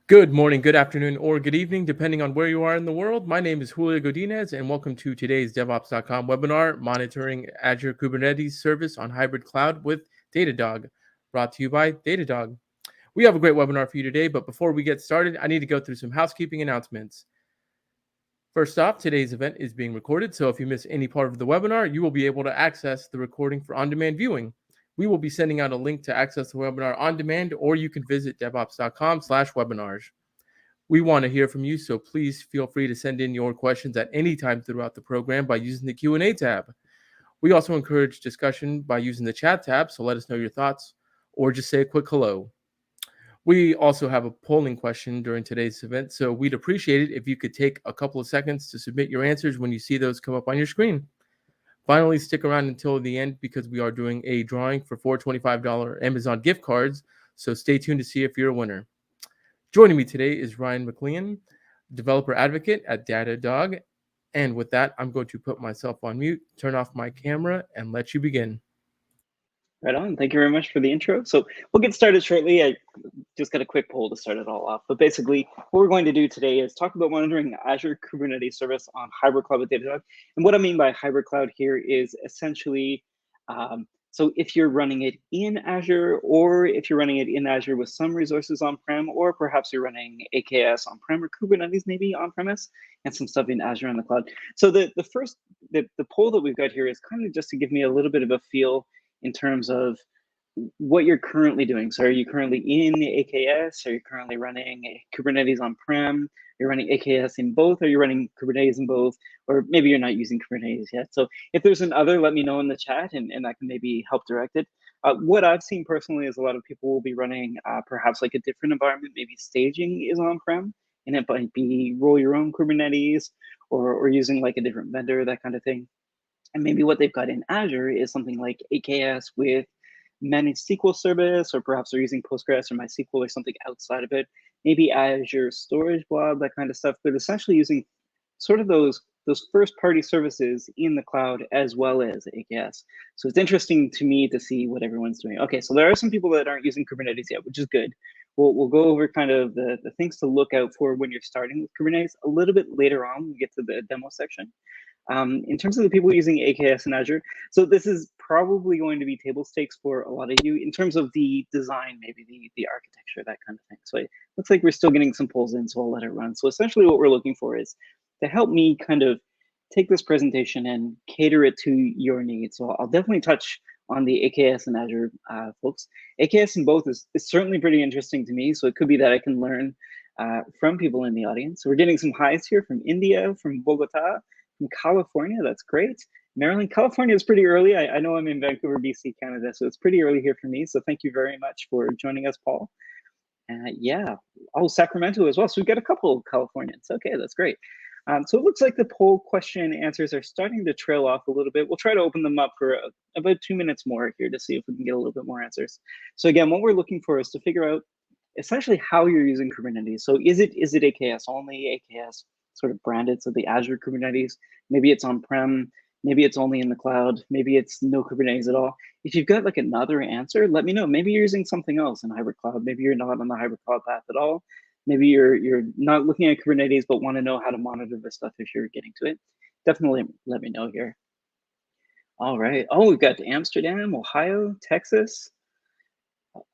Good morning, good afternoon, or good evening, depending on where you are in the world. My name is Julio Godinez, and welcome to today's DevOps.com webinar, Monitoring Azure Kubernetes Service on Hybrid Cloud with Datadog, brought to you by Datadog. We have a great webinar for you today, but before we get started, I need to go through some housekeeping announcements. First off, today's event is being recorded, so if you miss any part of the webinar, you will be able to access the recording for on-demand viewing. We will be sending out a link to access the webinar on demand, or you can visit devops.com/webinars. We want to hear from you, so please feel free to send in your questions at any time throughout the program by using the Q&A tab. We also encourage discussion by using the chat tab, so let us know your thoughts or just say a quick hello. We also have a polling question during today's event, so we'd appreciate it if you could take a couple of seconds to submit your answers when you see those come up on your screen. Finally, stick around until the end because we are doing a drawing for four $25 Amazon gift cards, so stay tuned to see if you're a winner. Joining me today is Ryan McLean, developer advocate at Datadog. And with that, I'm going to put myself on mute, turn off my camera, and let you begin. Right on. Thank you very much for the intro. So we'll get started shortly. I just got a quick poll to start it all off. But basically, what we're going to do today is talk about monitoring Azure Kubernetes service on hybrid cloud with Datadog. And what I mean by hybrid cloud here is essentially, so if you're running it in Azure, or if you're running it in Azure with some resources on-prem, or perhaps you're running AKS on-prem or Kubernetes maybe on-premise, and some stuff in Azure on the cloud. So the poll that we've got here is kind of just to give me a little bit of a feel in terms of what you're currently doing. So are you currently in AKS? Are you currently running Kubernetes on-prem? You're running AKS in both? Are you running Kubernetes in both? Or maybe you're not using Kubernetes yet. So if there's an other, let me know in the chat and that can maybe help direct it. What I've seen personally is a lot of people will be running perhaps like a different environment. Maybe staging is on-prem and it might be roll your own Kubernetes or using like a different vendor, that kind of thing. And maybe what they've got in Azure is something like AKS with managed SQL service, or perhaps they're using Postgres or MySQL or something outside of it. Maybe Azure Storage Blob, that kind of stuff. But essentially using sort of those first-party services in the cloud as well as AKS. So it's interesting to me to see what everyone's doing. Okay, so there are some people that aren't using Kubernetes yet, which is good. We'll go over kind of the things to look out for when you're starting with Kubernetes a little bit later on when we get to the demo section. In terms of the people using AKS and Azure, so this is probably going to be table stakes for a lot of you in terms of the design, maybe the architecture, that kind of thing. So it looks like we're still getting some polls in, so I'll let it run. So essentially what we're looking for is to help me kind of take this presentation and cater it to your needs. So I'll definitely touch on the AKS and Azure folks. AKS in both is certainly pretty interesting to me, so it could be that I can learn from people in the audience. So we're getting some highs here from India, from Bogota, from California. That's great. Maryland, California is pretty early. I know I'm in Vancouver, BC, Canada, so it's pretty early here for me. So thank you very much for joining us, Paul. Yeah, oh, Sacramento as well. So we've got a couple of Californians. Okay, that's great. So it looks like the poll question answers are starting to trail off a little bit. We'll try to open them up for about 2 minutes more here to see if we can get a little bit more answers. So again, what we're looking for is to figure out essentially how you're using Kubernetes. So is it AKS only, AKS sort of branded, so the Azure Kubernetes? Maybe it's on-prem, maybe it's only in the cloud, maybe it's no Kubernetes at all. If you've got like another answer, let me know. Maybe you're using something else in hybrid cloud. Maybe you're not on the hybrid cloud path at all. Maybe you're not looking at Kubernetes, but want to know how to monitor this stuff if you're getting to it. Definitely let me know here. All right. Oh, we've got Amsterdam, Ohio, Texas.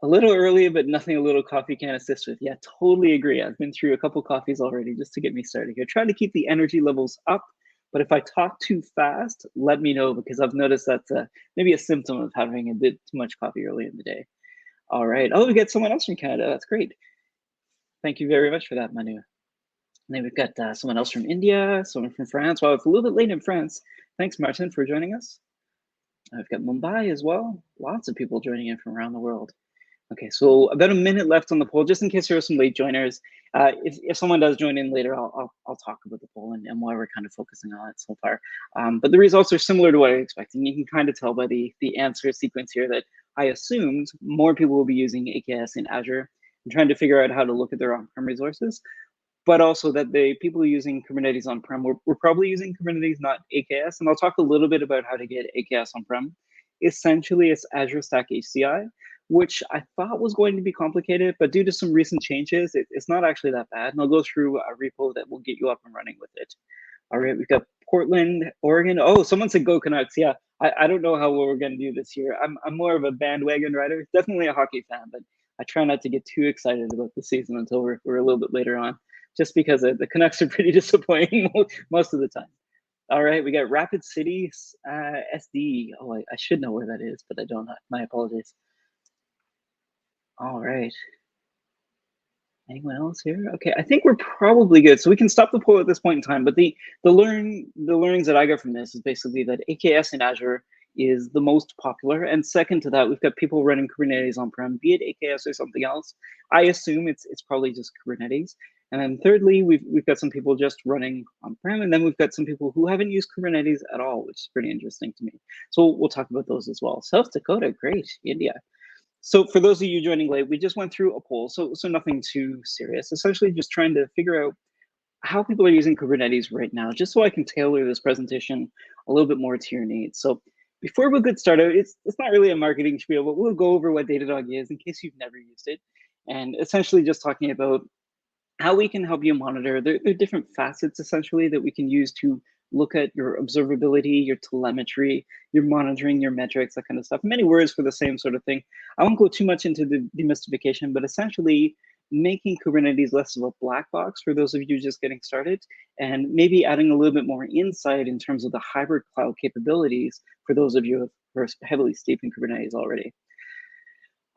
A little early, but nothing a little coffee can assist with. Yeah, totally agree. I've been through a couple coffees already just to get me started here. Try to keep the energy levels up, but if I talk too fast, let me know, because I've noticed that's maybe a symptom of having a bit too much coffee early in the day. All right. Oh, we got someone else from Canada. That's great. Thank you very much for that, Manu. And then we've got someone else from India, someone from France. Well, it's a little bit late in France. Thanks, Martin, for joining us. I've got Mumbai as well. Lots of people joining in from around the world. Okay, so about a minute left on the poll, just in case there are some late joiners. If someone does join in later, I'll talk about the poll and why we're kind of focusing on it so far. But the results are similar to what I expected. And you can kind of tell by the answer sequence here that I assumed more people will be using AKS in Azure and trying to figure out how to look at their on-prem resources, but also that the people using Kubernetes on-prem, we're probably using Kubernetes, not AKS. And I'll talk a little bit about how to get AKS on-prem. Essentially, it's Azure Stack HCI. which I thought was going to be complicated, but due to some recent changes, it's not actually that bad. And I'll go through a repo that will get you up and running with it. All right, we've got Portland, Oregon. Oh, someone said go Canucks. Yeah, I don't know how well we're going to do this year. I'm more of a bandwagon rider, definitely a hockey fan, but I try not to get too excited about the season until we're a little bit later on, just because the Canucks are pretty disappointing most of the time. All right, we got Rapid City SD. Oh, I should know where that is, but I don't. My apologies. All right. Anyone else here? Okay, I think we're probably good. So we can stop the poll at this point in time. But the learnings that I got from this is basically that AKS in Azure is the most popular. And second to that, we've got people running Kubernetes on-prem, be it AKS or something else. I assume it's probably just Kubernetes. And then thirdly, we've got some people just running on-prem, and then we've got some people who haven't used Kubernetes at all, which is pretty interesting to me. So we'll talk about those as well. South Dakota, great. India. So for those of you joining late, we just went through a poll, so nothing too serious. Essentially just trying to figure out how people are using Kubernetes right now, just so I can tailor this presentation a little bit more to your needs. So before we get started, it's not really a marketing spiel, but we'll go over what Datadog is in case you've never used it. And essentially just talking about how we can help you monitor. There are different facets essentially that we can use to look at your observability, your telemetry, your monitoring, your metrics, that kind of stuff. Many words for the same sort of thing. I won't go too much into the demystification, but essentially making Kubernetes less of a black box for those of you just getting started, and maybe adding a little bit more insight in terms of the hybrid cloud capabilities for those of you who are heavily steeped in Kubernetes already.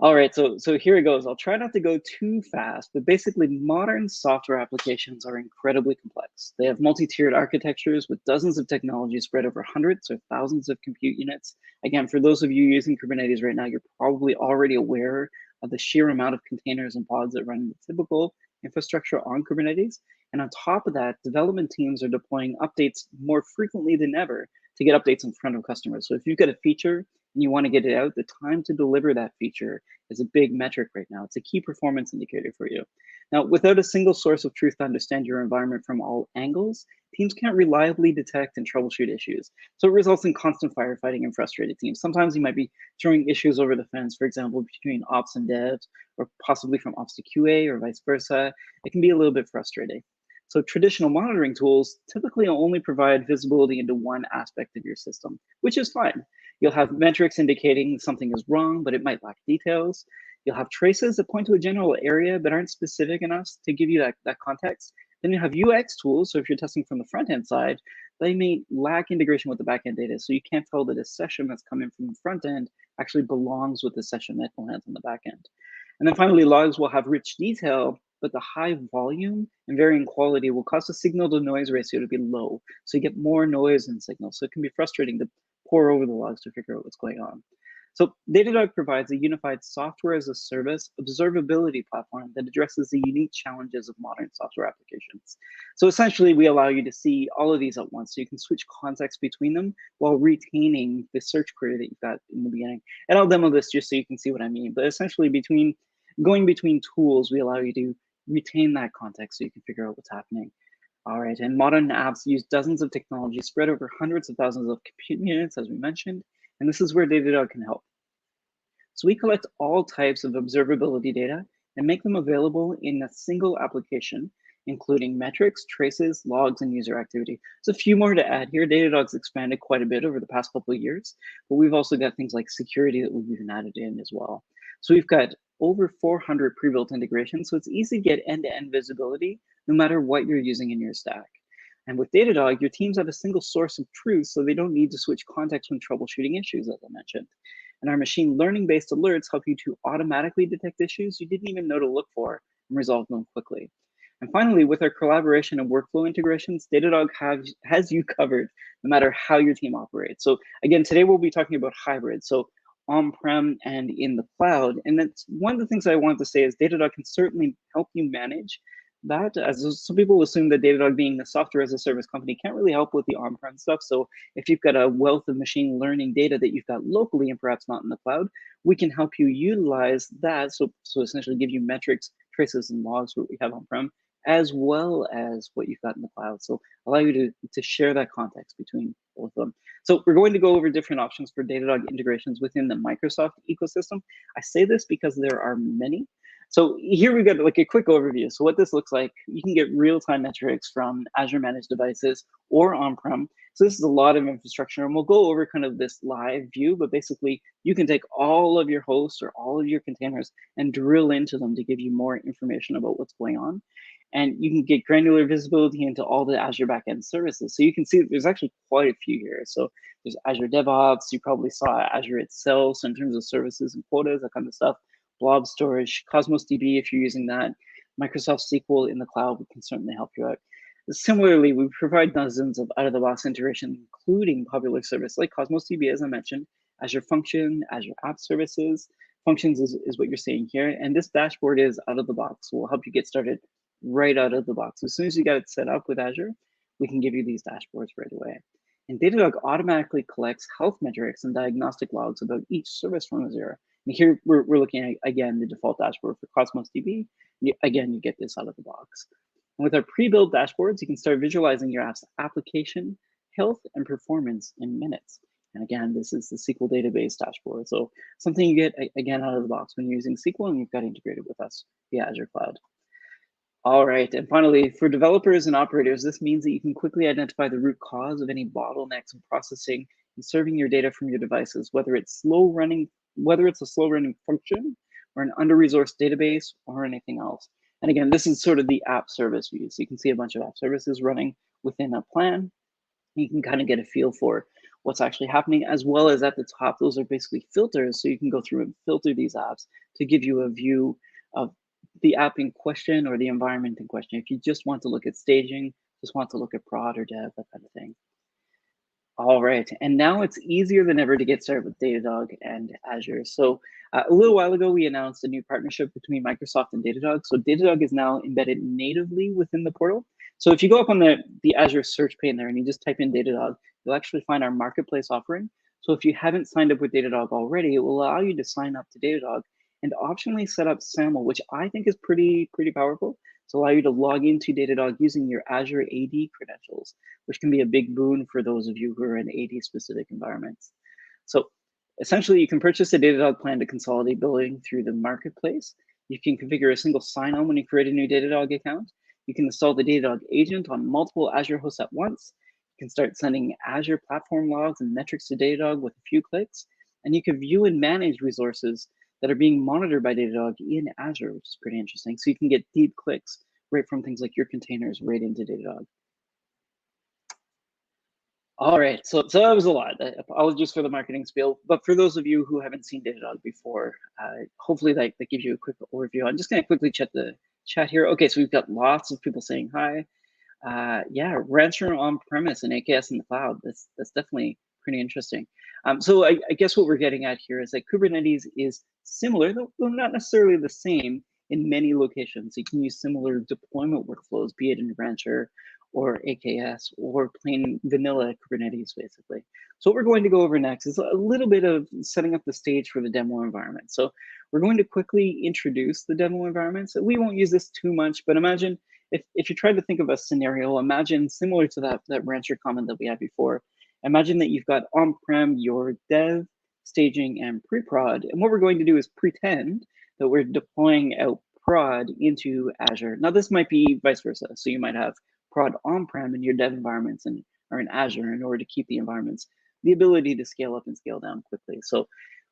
All right, so here it goes. I'll try not to go too fast, but basically modern software applications are incredibly complex. They have multi-tiered architectures with dozens of technologies spread over hundreds or thousands of compute units. Again, for those of you using Kubernetes right now, you're probably already aware of the sheer amount of containers and pods that run in the typical infrastructure on Kubernetes. And on top of that, development teams are deploying updates more frequently than ever to get updates in front of customers. So if you've got a feature and you want to get it out, the time to deliver that feature is a big metric right now. It's a key performance indicator for you. Now, without a single source of truth to understand your environment from all angles, teams can't reliably detect and troubleshoot issues. So it results in constant firefighting and frustrated teams. Sometimes you might be throwing issues over the fence, for example, between ops and devs, or possibly from ops to QA or vice versa. It can be a little bit frustrating. So traditional monitoring tools typically only provide visibility into one aspect of your system, which is fine. You'll have metrics indicating something is wrong, but it might lack details. You'll have traces that point to a general area, but aren't specific enough to give you that context. Then you have UX tools. So if you're testing from the front end side, they may lack integration with the backend data. So you can't tell that a session that's coming from the front end actually belongs with the session that lands on the back end. And then finally, logs will have rich detail, but the high volume and varying quality will cause the signal to noise ratio to be low. So you get more noise in signal. So it can be frustrating to pour over the logs to figure out what's going on. So Datadog provides a unified software as a service observability platform that addresses the unique challenges of modern software applications. So essentially, we allow you to see all of these at once, so you can switch context between them while retaining the search query that you've got in the beginning. And I'll demo this just so you can see what I mean. But essentially, going between tools, we allow you to retain that context so you can figure out what's happening. All right, and modern apps use dozens of technologies spread over hundreds of thousands of compute units, as we mentioned, and this is where Datadog can help. So we collect all types of observability data and make them available in a single application, including metrics, traces, logs, and user activity. There's a few more to add here. Datadog's expanded quite a bit over the past couple of years, but we've also got things like security that we've even added in as well. So we've got over 400 pre-built integrations, so it's easy to get end-to-end visibility no matter what you're using in your stack. And with Datadog, your teams have a single source of truth, so they don't need to switch context when troubleshooting issues, as I mentioned. And our machine learning-based alerts help you to automatically detect issues you didn't even know to look for and resolve them quickly. And finally, with our collaboration and workflow integrations, Datadog has you covered no matter how your team operates. So again, today we'll be talking about hybrid. So on-prem and in the cloud. And that's one of the things I wanted to say is Datadog can certainly help you manage that. As some people assume that Datadog being the software as a service company can't really help with the on-prem stuff. So if you've got a wealth of machine learning data that you've got locally and perhaps not in the cloud, we can help you utilize that. So essentially give you metrics, traces, and logs what we have on-prem as well as what you've got in the cloud. So allow you to share that context between both of them. So we're going to go over different options for Datadog integrations within the Microsoft ecosystem. I say this because there are many. So here we've got like a quick overview. So what this looks like, you can get real-time metrics from Azure managed devices or on-prem. So this is a lot of infrastructure, and we'll go over kind of this live view, but basically you can take all of your hosts or all of your containers and drill into them to give you more information about what's going on. And you can get granular visibility into all the Azure backend services. So you can see that there's actually quite a few here. So there's Azure DevOps, you probably saw Azure itself, so in terms of services and quotas, that kind of stuff. Blob storage, Cosmos DB if you're using that, Microsoft SQL in the cloud can certainly help you out. Similarly, we provide dozens of out-of-the-box integration, including popular service like Cosmos DB, as I mentioned, Azure Function, Azure App Services. Functions is what you're seeing here. And this dashboard is out of the box. So we'll help you get started right out of the box. As soon as you got it set up with Azure, we can give you these dashboards right away. And Datadog automatically collects health metrics and diagnostic logs about each service from Azure. And here we're looking at, again, the default dashboard for Cosmos DB. Again, you get this out of the box. And with our pre-built dashboards, you can start visualizing your app's application, health, and performance in minutes. And again, this is the SQL database dashboard. So something you get, again, out of the box when you're using SQL and you've got integrated with us via Azure Cloud. All right, and finally, for developers and operators, this means that you can quickly identify the root cause of any bottlenecks in processing and serving your data from your devices, whether it's a slow running function or an under-resourced database or anything else. And again, this is sort of the app service view. So you can see a bunch of app services running within a plan. You can kind of get a feel for what's actually happening, as well as at the top, those are basically filters. So you can go through and filter these apps to give you a view of the app in question or the environment in question. If you just want to look at staging, just want to look at prod or dev, that kind of thing. All right, and now it's easier than ever to get started with Datadog and Azure. So a little while ago, we announced a new partnership between Microsoft and Datadog. So Datadog is now embedded natively within the portal. So if you go up on the Azure search pane there and you just type in Datadog, you'll actually find our marketplace offering. So if you haven't signed up with Datadog already, it will allow you to sign up to Datadog and optionally set up SAML, which I think is pretty powerful. So allow you to log into Datadog using your Azure AD credentials, which can be a big boon for those of you who are in AD specific environments. So essentially you can purchase a Datadog plan to consolidate billing through the marketplace. You can configure a single sign-on when you create a new Datadog account. You can install the Datadog agent on multiple Azure hosts at once. You can start sending Azure platform logs and metrics to Datadog with a few clicks. And you can view and manage resources that are being monitored by Datadog in Azure, which is pretty interesting. So you can get deep clicks right from things like your containers right into Datadog. All right, so that was a lot. Apologies for the marketing spiel, but for those of you who haven't seen Datadog before, hopefully that gives you a quick overview. I'm just gonna quickly check the chat here. Okay, so we've got lots of people saying hi. Yeah, Rancher on premise and AKS in the cloud. That's definitely pretty interesting. So I guess what we're getting at here is that Kubernetes is similar, though not necessarily the same in many locations. You can use similar deployment workflows, be it in Rancher or AKS or plain vanilla Kubernetes, basically. So what we're going to go over next is a little bit of setting up the stage for the demo environment. So we're going to quickly introduce the demo environment. So we won't use this too much, but imagine if you try to think of a scenario, imagine similar to that Rancher comment that we had before. Imagine that you've got on-prem your dev, staging, and pre-prod. And what we're going to do is pretend that we're deploying out prod into Azure. Now, this might be vice versa. So you might have prod on-prem in your dev environments and are in Azure in order to keep the environments the ability to scale up and scale down quickly. So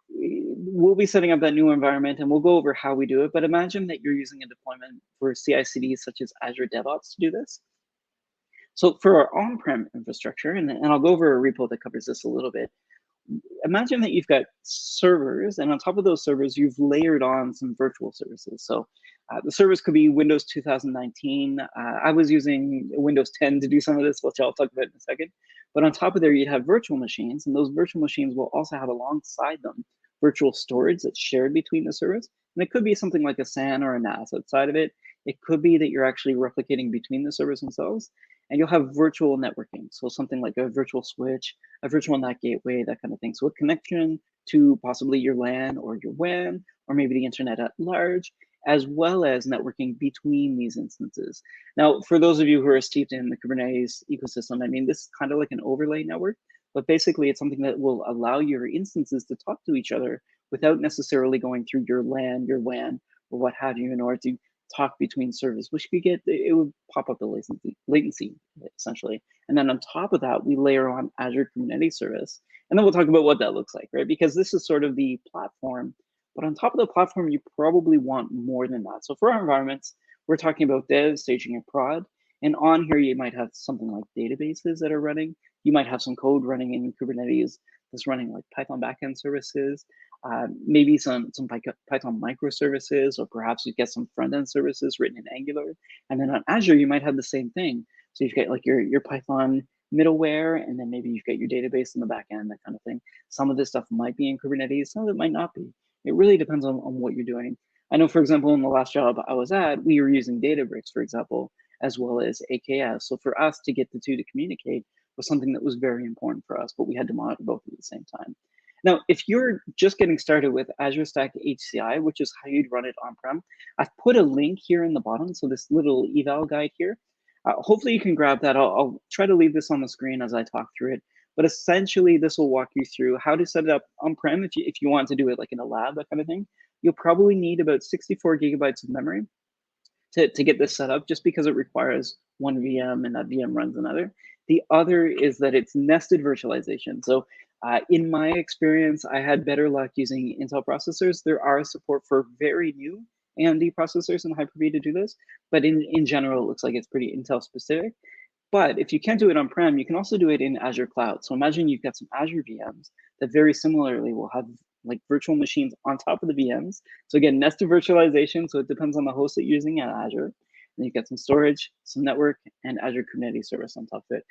we'll be setting up that new environment and we'll go over how we do it. But imagine that you're using a deployment for CI/CDs such as Azure DevOps to do this. So for our on-prem infrastructure, and I'll go over a repo that covers this a little bit, imagine that you've got servers, and on top of those servers, you've layered on some virtual services. So the servers could be Windows 2019. I was using Windows 10 to do some of this, which I'll talk about in a second. But on top of there, you'd have virtual machines, and those virtual machines will also have alongside them virtual storage that's shared between the servers. And it could be something like a SAN or a NAS outside of it. It could be that you're actually replicating between the servers themselves. And you'll have virtual networking. So something like a virtual switch, a virtual NAT gateway, that kind of thing. So a connection to possibly your LAN or your WAN, or maybe the internet at large. as well as networking between these instances. Now, for those of you who are steeped in the Kubernetes ecosystem, I mean, this is kind of like an overlay network, but basically it's something that will allow your instances to talk to each other without necessarily going through your LAN, your WAN, or what have you in order to talk between servers, which we get, it would pop up the latency essentially. And then on top of that, we layer on Azure Kubernetes service. And then we'll talk about what that looks like, right? Because this is sort of the platform, but on top of the platform, you probably want more than that. So for our environments, we're talking about dev, staging, and prod. And on here, you might have something like databases that are running. You might have some code running in Kubernetes that's running like Python backend services, maybe some Python microservices, or perhaps you get some front-end services written in Angular. And then on Azure, you might have the same thing. So you've got like your Python middleware, and then maybe you've got your database in the back end, that kind of thing. Some of this stuff might be in Kubernetes, some of it might not be. It really depends on what you're doing. I know, for example, in the last job I was at, we were using Databricks, for example, as well as AKS. So for us to get the two to communicate was something that was very important for us, but we had to monitor both at the same time. Now, if you're just getting started with Azure Stack HCI, which is how you'd run it on-prem, I've put a link here in the bottom, so this little eval guide here. Hopefully you can grab that. I'll try to leave this on the screen as I talk through it. But essentially, this will walk you through how to set it up on-prem if you want to do it like in a lab, that kind of thing. You'll probably need about 64 gigabytes of memory to get this set up, just because it requires one VM and that VM runs another. The other is that it's nested virtualization. So in my experience, I had better luck using Intel processors. There are support for very new AMD processors and Hyper-V to do this, but in general, it looks like it's pretty Intel specific. But if you can't do it on-prem, you can also do it in Azure Cloud. So imagine you've got some Azure VMs that very similarly will have like virtual machines on top of the VMs. So again, nested virtualization, so it depends on the host that you're using at Azure. And you've got some storage, some network, and Azure Kubernetes service on top of it.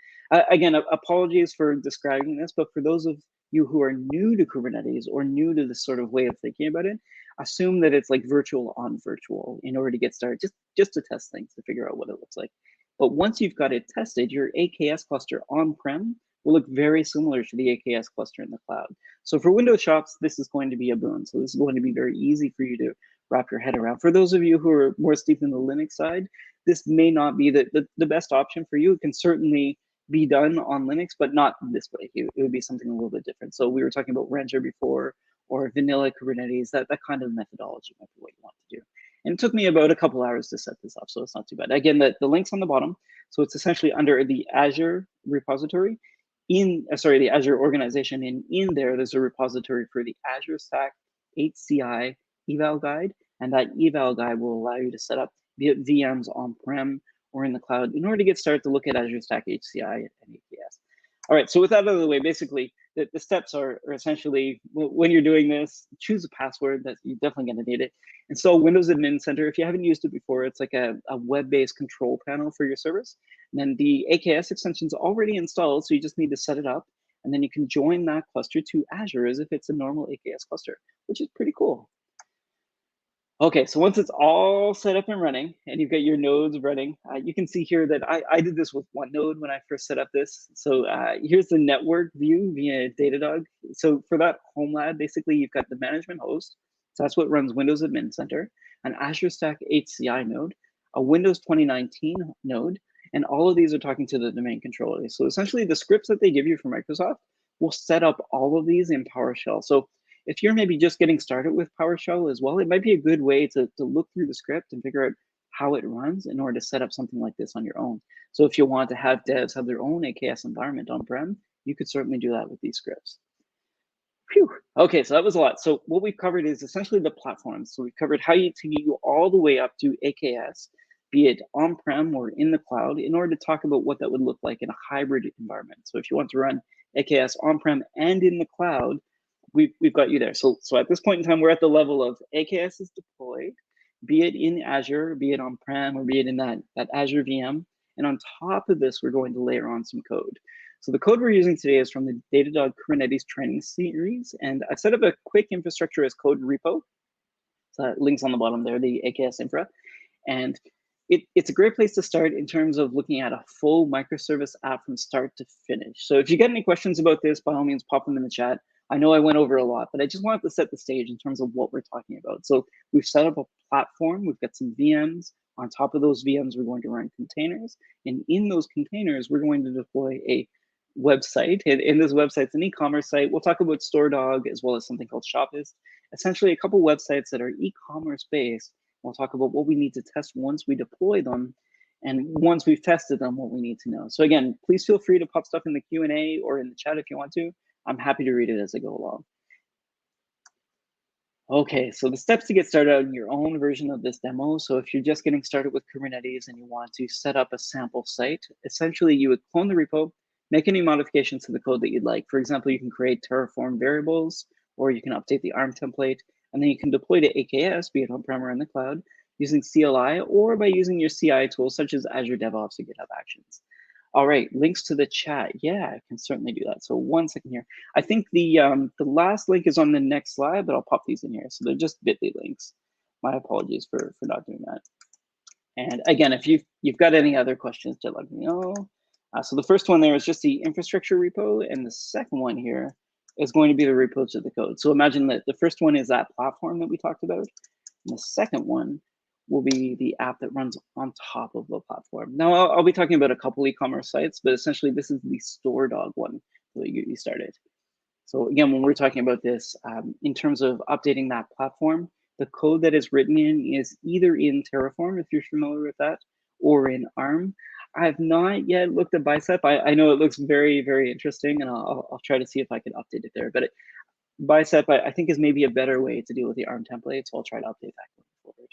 Again, apologies for describing this, but for those of you who are new to Kubernetes or new to this sort of way of thinking about it, assume that it's like virtual on virtual in order to get started, just to test things, to figure out what it looks like. But once you've got it tested, your AKS cluster on-prem will look very similar to the AKS cluster in the cloud. So for Windows shops, this is going to be a boon. So this is going to be very easy for you to wrap your head around. For those of you who are more steeped in the Linux side, this may not be the best option for you. It can certainly be done on Linux, but not this way. It would be something a little bit different. So we were talking about Rancher before, or vanilla Kubernetes, that kind of methodology might be what you want to do. And it took me about a couple hours to set this up, so it's not too bad. Again, the link's on the bottom. So it's essentially under the Azure repository, the Azure organization. And in there, there's a repository for the Azure Stack HCI eval guide. And that eval guide will allow you to set up VMs on-prem or in the cloud in order to get started to look at Azure Stack HCI and AKS. All right, so with that out of the way, basically, the steps are essentially, when you're doing this, choose a password that you're definitely going to need it. Install Windows Admin Center. If you haven't used it before, it's like a web-based control panel for your service. And then the AKS extension is already installed, so you just need to set it up. And then you can join that cluster to Azure as if it's a normal AKS cluster, which is pretty cool. Okay, so once it's all set up and running and you've got your nodes running, you can see here that I did this with one node when I first set up this. So here's the network view via Datadog. So for that home lab, basically you've got the management host. So that's what runs Windows Admin Center, an Azure Stack HCI node, a Windows 2019 node, and all of these are talking to the domain controller. So essentially the scripts that they give you from Microsoft will set up all of these in PowerShell. So if you're maybe just getting started with PowerShell as well, it might be a good way to look through the script and figure out how it runs in order to set up something like this on your own. So if you want to have devs have their own AKS environment on-prem, you could certainly do that with these scripts. Whew. Okay, so that was a lot. So what we've covered is essentially the platforms. So we've covered how you take you all the way up to AKS, be it on-prem or in the cloud, in order to talk about what that would look like in a hybrid environment. So if you want to run AKS on-prem and in the cloud, we've got you there. So at this point in time, we're at the level of AKS is deployed, be it in Azure, be it on-prem, or be it in that Azure VM. And on top of this, we're going to layer on some code. So the code we're using today is from the Datadog Kubernetes training series. And I've set up a quick infrastructure as code repo. So that links on the bottom there, the AKS infra. And it's a great place to start in terms of looking at a full microservice app from start to finish. So if you get any questions about this, by all means, pop them in the chat. I know I went over a lot, but I just wanted to set the stage in terms of what we're talking about. So we've set up a platform, we've got some VMs. On top of those VMs, we're going to run containers. And in those containers, we're going to deploy a website. And this website's an e-commerce site. We'll talk about StoreDog as well as something called Shopist. Essentially, a couple websites that are e-commerce based. We'll talk about what we need to test once we deploy them, and once we've tested them, what we need to know. So again, please feel free to pop stuff in the Q&A or in the chat if you want to. I'm happy to read it as I go along. Okay, so the steps to get started on your own version of this demo. So if you're just getting started with Kubernetes and you want to set up a sample site, essentially you would clone the repo, make any modifications to the code that you'd like. For example, you can create Terraform variables, or you can update the ARM template, and then you can deploy to AKS, be it on-prem or in the cloud, using CLI or by using your CI tools such as Azure DevOps or GitHub Actions. All right, links to the chat. Yeah, I can certainly do that. So 1 second here. I think the last link is on the next slide, but I'll pop these in here. So they're just bit.ly links. My apologies for not doing that. And again, if you've got any other questions, just let me know. So the first one there is just the infrastructure repo, and the second one here is going to be the repos of the code. So imagine that the first one is that platform that we talked about, and the second one will be the app that runs on top of the platform. Now, I'll be talking about a couple e-commerce sites, but essentially this is the StoreDog one that you started. So again, when we're talking about this, in terms of updating that platform, the code that is written in is either in Terraform, if you're familiar with that, or in ARM. I have not yet looked at Bicep. I know it looks very, very interesting, and I'll try to see if I can update it there. But Bicep, I think, is maybe a better way to deal with the ARM template, so I'll try to update that going forward.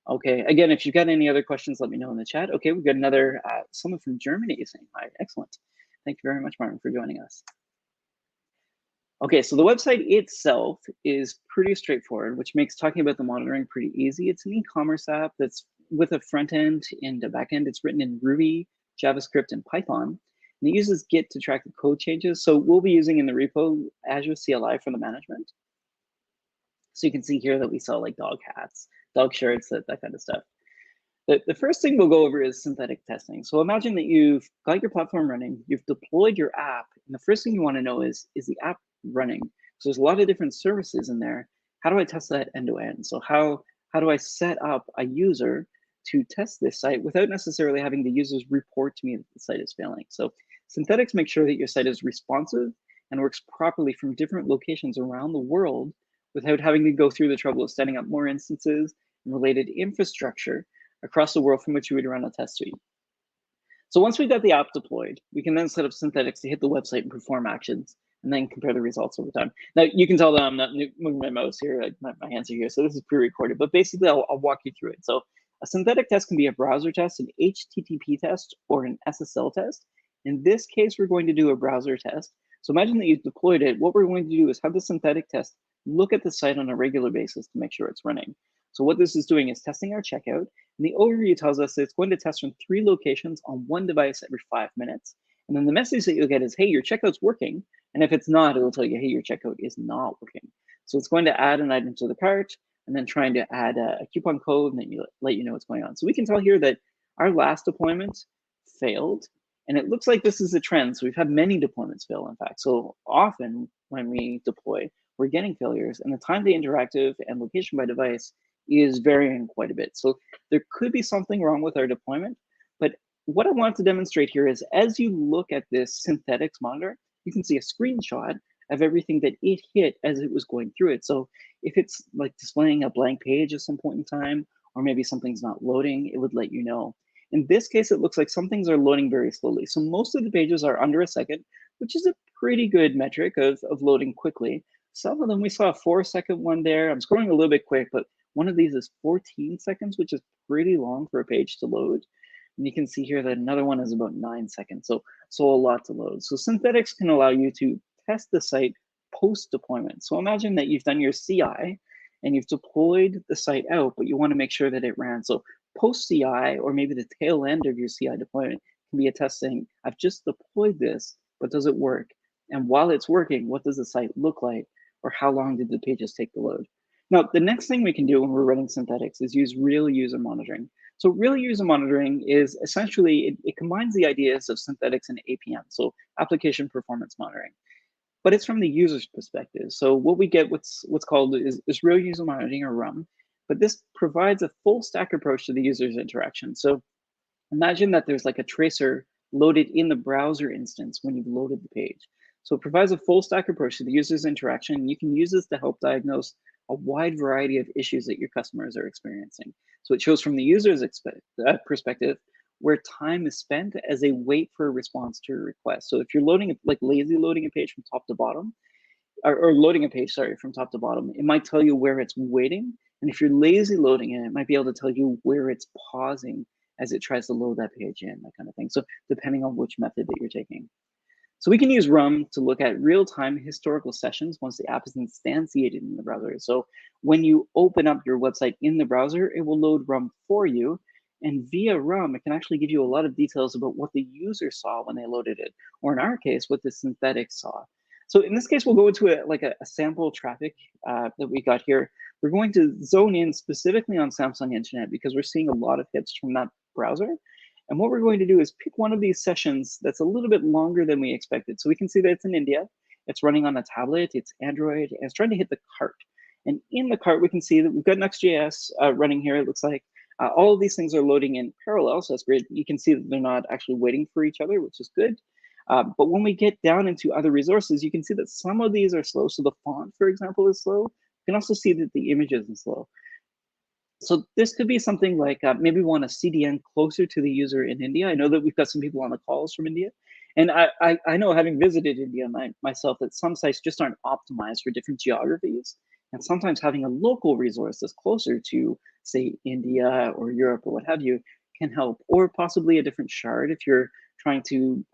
Okay, again, if you've got any other questions, let me know in the chat. Okay, we've got another, someone from Germany saying hi. Excellent. Thank you very much, Martin, for joining us. Okay, so the website itself is pretty straightforward, which makes talking about the monitoring pretty easy. It's an e-commerce app that's with a front end and a back end. It's written in Ruby, JavaScript, and Python. And it uses Git to track the code changes. So we'll be using in the repo Azure CLI for the management. So you can see here that we sell like dog hats, dog shirts, that kind of stuff. The first thing we'll go over is synthetic testing. So imagine that you've got your platform running, you've deployed your app, and the first thing you want to know is the app running? So there's a lot of different services in there. How do I test that end to end? So how do I set up a user to test this site without necessarily having the users report to me that the site is failing? So synthetics make sure that your site is responsive and works properly from different locations around the world without having to go through the trouble of setting up more instances and related infrastructure across the world from which you would run a test suite. So once we've got the app deployed, we can then set up synthetics to hit the website and perform actions and then compare the results over time. Now, you can tell that I'm not moving my mouse here, my hands are here, so this is pre-recorded, but basically I'll walk you through it. So a synthetic test can be a browser test, an HTTP test, or an SSL test. In this case, we're going to do a browser test. So imagine that you've deployed it. What we're going to do is have the synthetic test look at the site on a regular basis to make sure it's running. So what this is doing is testing our checkout. And the overview tells us that it's going to test from 3 locations on 1 device every 5 minutes. And then the message that you'll get is, hey, your checkout's working. And if it's not, it'll tell you, hey, your checkout is not working. So it's going to add an item to the cart and then trying to add a coupon code and then let you know what's going on. So we can tell here that our last deployment failed. And it looks like this is a trend. So we've had many deployments fail, in fact. So often when we deploy, we're getting failures. And the time to interactive and location by device is varying quite a bit. So there could be something wrong with our deployment. But what I want to demonstrate here is as you look at this synthetics monitor, you can see a screenshot of everything that it hit as it was going through it. So if it's like displaying a blank page at some point in time, or maybe something's not loading, it would let you know. In this case, it looks like some things are loading very slowly. So most of the pages are under a second, which is a pretty good metric of loading quickly. Some of them, we saw a 4-second one there. I'm scrolling a little bit quick, but one of these is 14 seconds, which is pretty long for a page to load. And you can see here that another one is about 9 seconds. So a lot to load. So synthetics can allow you to test the site post-deployment. So imagine that you've done your CI and you've deployed the site out, but you want to make sure that it ran. So post-CI, or maybe the tail end of your CI deployment, can be a test saying, I've just deployed this, but does it work? And while it's working, what does the site look like? Or how long did the pages take to load? Now, the next thing we can do when we're running synthetics is use real user monitoring. So real user monitoring is essentially, it combines the ideas of synthetics and APM, so application performance monitoring. but it's from the user's perspective. So what we get, what's called is real user monitoring, or RUM, but this provides a full stack approach to the user's interaction. So imagine that there's like a tracer loaded in the browser instance when you've loaded the page. So it provides a full stack approach to the user's interaction. And you can use this to help diagnose a wide variety of issues that your customers are experiencing. So it shows from the user's perspective where time is spent as they wait for a response to a request. So if you're loading, like lazy loading a page from top to bottom, or loading a page, sorry, from top to bottom, it might tell you where it's waiting. And if you're lazy loading it, it might be able to tell you where it's pausing as it tries to load that page in, that kind of thing. So depending on which method that you're taking. So we can use RUM to look at real-time historical sessions once the app is instantiated in the browser. So when you open up your website in the browser, it will load RUM for you. And via RUM, it can actually give you a lot of details about what the user saw when they loaded it, or in our case, what the synthetic saw. So in this case, we'll go into a sample traffic that we got here. We're going to zone in specifically on Samsung Internet because we're seeing a lot of hits from that browser. And what we're going to do is pick one of these sessions that's a little bit longer than we expected. So we can see that it's in India, it's running on a tablet, it's Android, and it's trying to hit the cart. And in the cart, we can see that we've got Next.js running here, it looks like. All of these things are loading in parallel, so that's great. You can see that they're not actually waiting for each other, which is good. But when we get down into other resources, you can see that some of these are slow. So the font, for example, is slow. You can also see that the image isn't slow. So this could be something like maybe we want a CDN closer to the user in India. I know that we've got some people on the calls from India. And I know, having visited India myself, that some sites just aren't optimized for different geographies. And sometimes having a local resource that's closer to, say, India or Europe or what have you, can help. Or possibly a different shard if you're trying to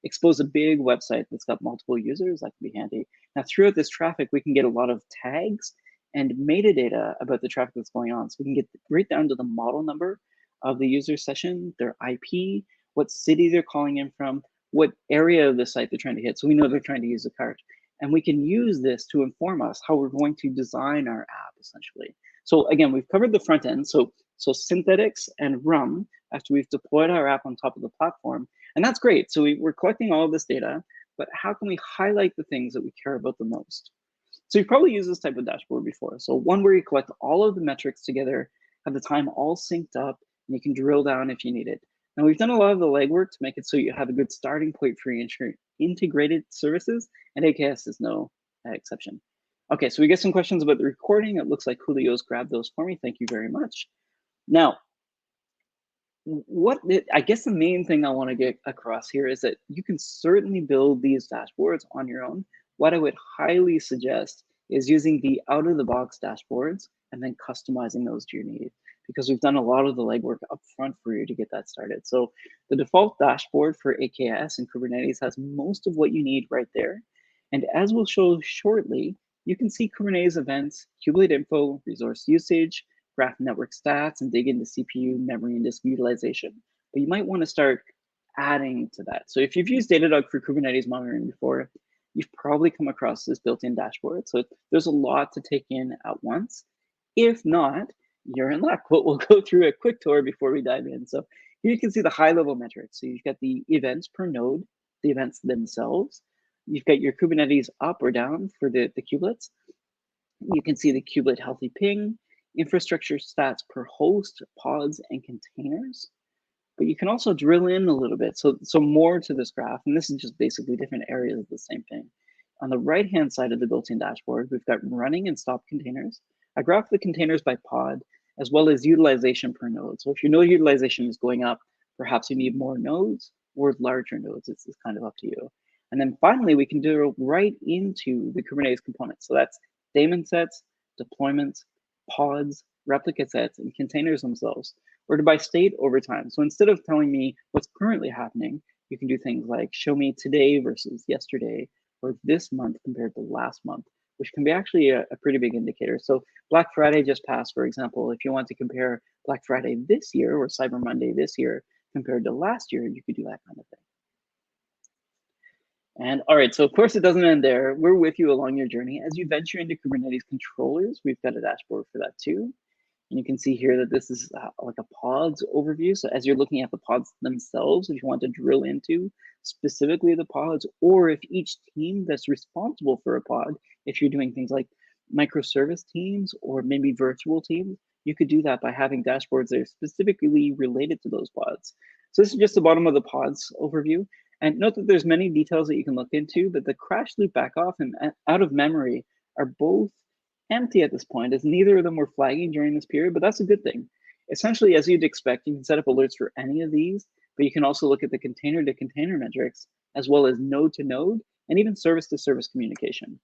expose a big website that's got multiple users, that can be handy. Now, throughout this traffic, we can get a lot of tags and metadata about the traffic that's going on. So we can get right down to the model number of the user session, their IP, what city they're calling in from, what area of the site they're trying to hit. So we know they're trying to use the cart. And we can use this to inform us how we're going to design our app, essentially. So again, we've covered the front end. So synthetics and RUM after we've deployed our app on top of the platform. And that's great. So we're collecting all of this data, but how can we highlight the things that we care about the most? So you've probably used this type of dashboard before. So one where you collect all of the metrics together, have the time all synced up, and you can drill down if you need it. Now, we've done a lot of the legwork to make it so you have a good starting point for your integrated services, and AKS is no exception. Okay, so we get some questions about the recording. It looks like Julio's grabbed those for me. Thank you very much. Now, I guess the main thing I want to get across here is that you can certainly build these dashboards on your own. What I would highly suggest is using the out-of-the-box dashboards and then customizing those to your need, because we've done a lot of the legwork up front for you to get that started. So the default dashboard for AKS and Kubernetes has most of what you need right there. And as we'll show shortly, you can see Kubernetes events, kubelet info, resource usage, graph network stats, and dig into CPU, memory, and disk utilization. But you might want to start adding to that. So if you've used Datadog for Kubernetes monitoring before, you've probably come across this built-in dashboard. So there's a lot to take in at once. If not, you're in luck. We'll go through a quick tour before we dive in. So here you can see the high-level metrics. So you've got the events per node, the events themselves. You've got your Kubernetes up or down for the kubelets. You can see the kubelet healthy ping, infrastructure stats per host, pods, and containers. But you can also drill in a little bit. So more to this graph, and this is just basically different areas of the same thing. On the right-hand side of the built-in dashboard, we've got running and stop containers. I graph the containers by pod, as well as utilization per node. So if your node utilization is going up, perhaps you need more nodes or larger nodes. It's kind of up to you. And then finally, we can drill right into the Kubernetes components. So that's daemon sets, deployments, pods, replica sets, and containers themselves, or to by state over time. So instead of telling me what's currently happening, you can do things like show me today versus yesterday, or this month compared to last month, which can be actually a pretty big indicator. So Black Friday just passed, for example. If you want to compare Black Friday this year or Cyber Monday this year compared to last year, you could do that kind of thing. And all right, so of course it doesn't end there. We're with you along your journey. As you venture into Kubernetes controllers, we've got a dashboard for that too. And you can see here that this is like a pods overview. So as you're looking at the pods themselves, if you want to drill into specifically the pods, or if each team that's responsible for a pod, if you're doing things like microservice teams or maybe virtual teams, you could do that by having dashboards that are specifically related to those pods. So this is just the bottom of the pods overview. And note that there's many details that you can look into, but the crash loop backoff and out of memory are both empty at this point, as neither of them were flagging during this period, but that's a good thing. Essentially, as you'd expect, you can set up alerts for any of these, but you can also look at the container to container metrics, as well as node to node, and even service to service communication.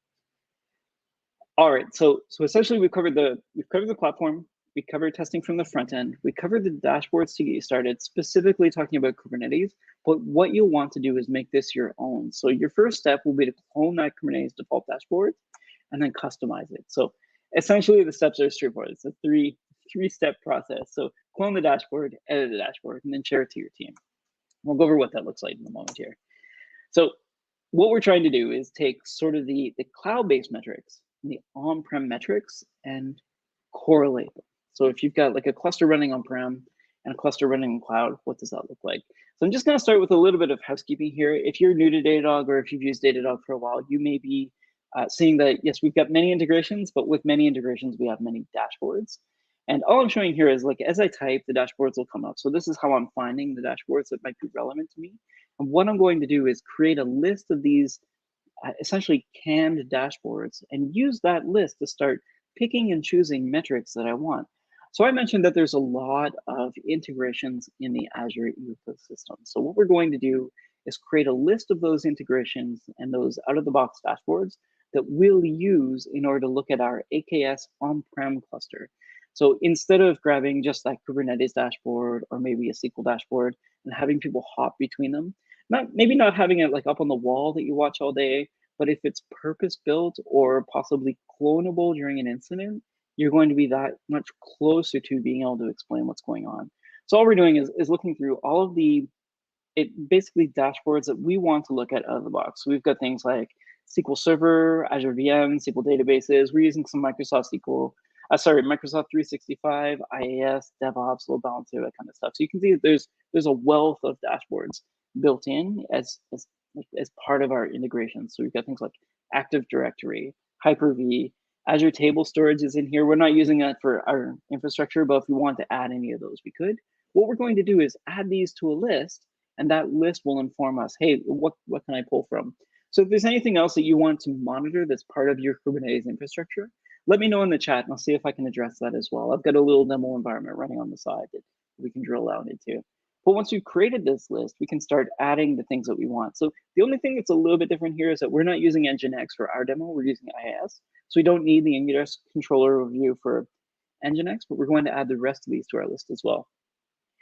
All right, so essentially we've covered the platform, we covered testing from the front end, we covered the dashboards to get you started, specifically talking about Kubernetes, but what you'll want to do is make this your own. So your first step will be to clone that Kubernetes default dashboard and then customize it. So essentially the steps are straightforward. It's a three-step process. So clone the dashboard, edit the dashboard, and then share it to your team. We'll go over what that looks like in a moment here. So what we're trying to do is take sort of the cloud-based metrics and the on-prem metrics and correlate them. So if you've got like a cluster running on-prem and a cluster running in cloud, what does that look like? So I'm just going to start with a little bit of housekeeping here. If you're new to Datadog or if you've used Datadog for a while, you may be seeing that, yes, we've got many integrations, but with many integrations, we have many dashboards. And all I'm showing here is like, as I type, the dashboards will come up. So this is how I'm finding the dashboards that might be relevant to me. And what I'm going to do is create a list of these essentially canned dashboards and use that list to start picking and choosing metrics that I want. So I mentioned that there's a lot of integrations in the Azure ecosystem. So what we're going to do is create a list of those integrations and those out-of-the-box dashboards that we'll use in order to look at our AKS on-prem cluster. So instead of grabbing just that Kubernetes dashboard or maybe a SQL dashboard and having people hop between them, maybe not having it like up on the wall that you watch all day, but if it's purpose-built or possibly clonable during an incident, you're going to be that much closer to being able to explain what's going on. So all we're doing is looking through all of the basically dashboards that we want to look at out of the box. So we've got things like SQL Server, Azure VM, SQL databases. We're using some Microsoft SQL, Microsoft 365, IaaS, DevOps, load balancer, that kind of stuff. So you can see that there's a wealth of dashboards built in as part of our integration. So we've got things like Active Directory, Hyper-V, Azure Table Storage is in here. We're not using that for our infrastructure, but if we want to add any of those, we could. What we're going to do is add these to a list, and that list will inform us, hey, what can I pull from? So if there's anything else that you want to monitor that's part of your Kubernetes infrastructure, let me know in the chat, and I'll see if I can address that as well. I've got a little demo environment running on the side that we can drill down into. But once we've created this list, we can start adding the things that we want. So the only thing that's a little bit different here is that we're not using Nginx for our demo, we're using IaaS. So we don't need the Ingress controller overview for Nginx, but we're going to add the rest of these to our list as well.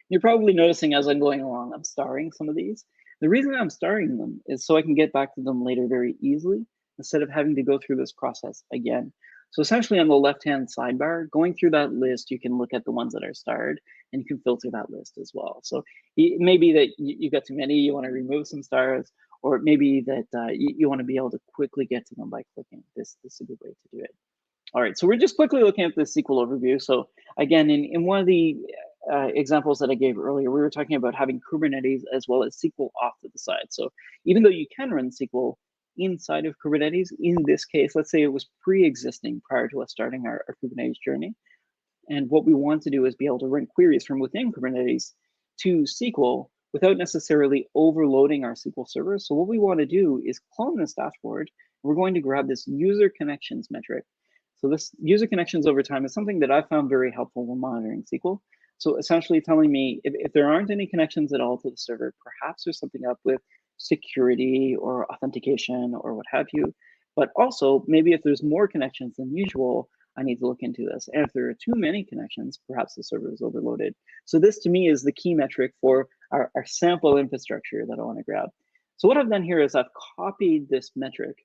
You're probably noticing as I'm going along, I'm starring some of these. The reason I'm starring them is so I can get back to them later very easily, instead of having to go through this process again. So essentially on the left-hand sidebar, going through that list, you can look at the ones that are starred, and you can filter that list as well. So it may be that you got too many, you want to remove some stars, or it may be that you want to be able to quickly get to them by clicking. This is a good way to do it. All right, so we're just quickly looking at the SQL overview. So again, in one of the examples that I gave earlier, we were talking about having Kubernetes as well as SQL off to the side. So even though you can run SQL inside of Kubernetes, in this case, let's say it was pre-existing prior to us starting our Kubernetes journey. And what we want to do is be able to run queries from within Kubernetes to SQL without necessarily overloading our SQL server. So what we want to do is clone this dashboard. We're going to grab this user connections metric. So this user connections over time is something that I found very helpful when monitoring SQL. So essentially telling me if there aren't any connections at all to the server, perhaps there's something up with security or authentication or what have you. But also maybe if there's more connections than usual, I need to look into this. And if there are too many connections, perhaps the server is overloaded. So this to me is the key metric for our sample infrastructure that I want to grab. So what I've done here is I've copied this metric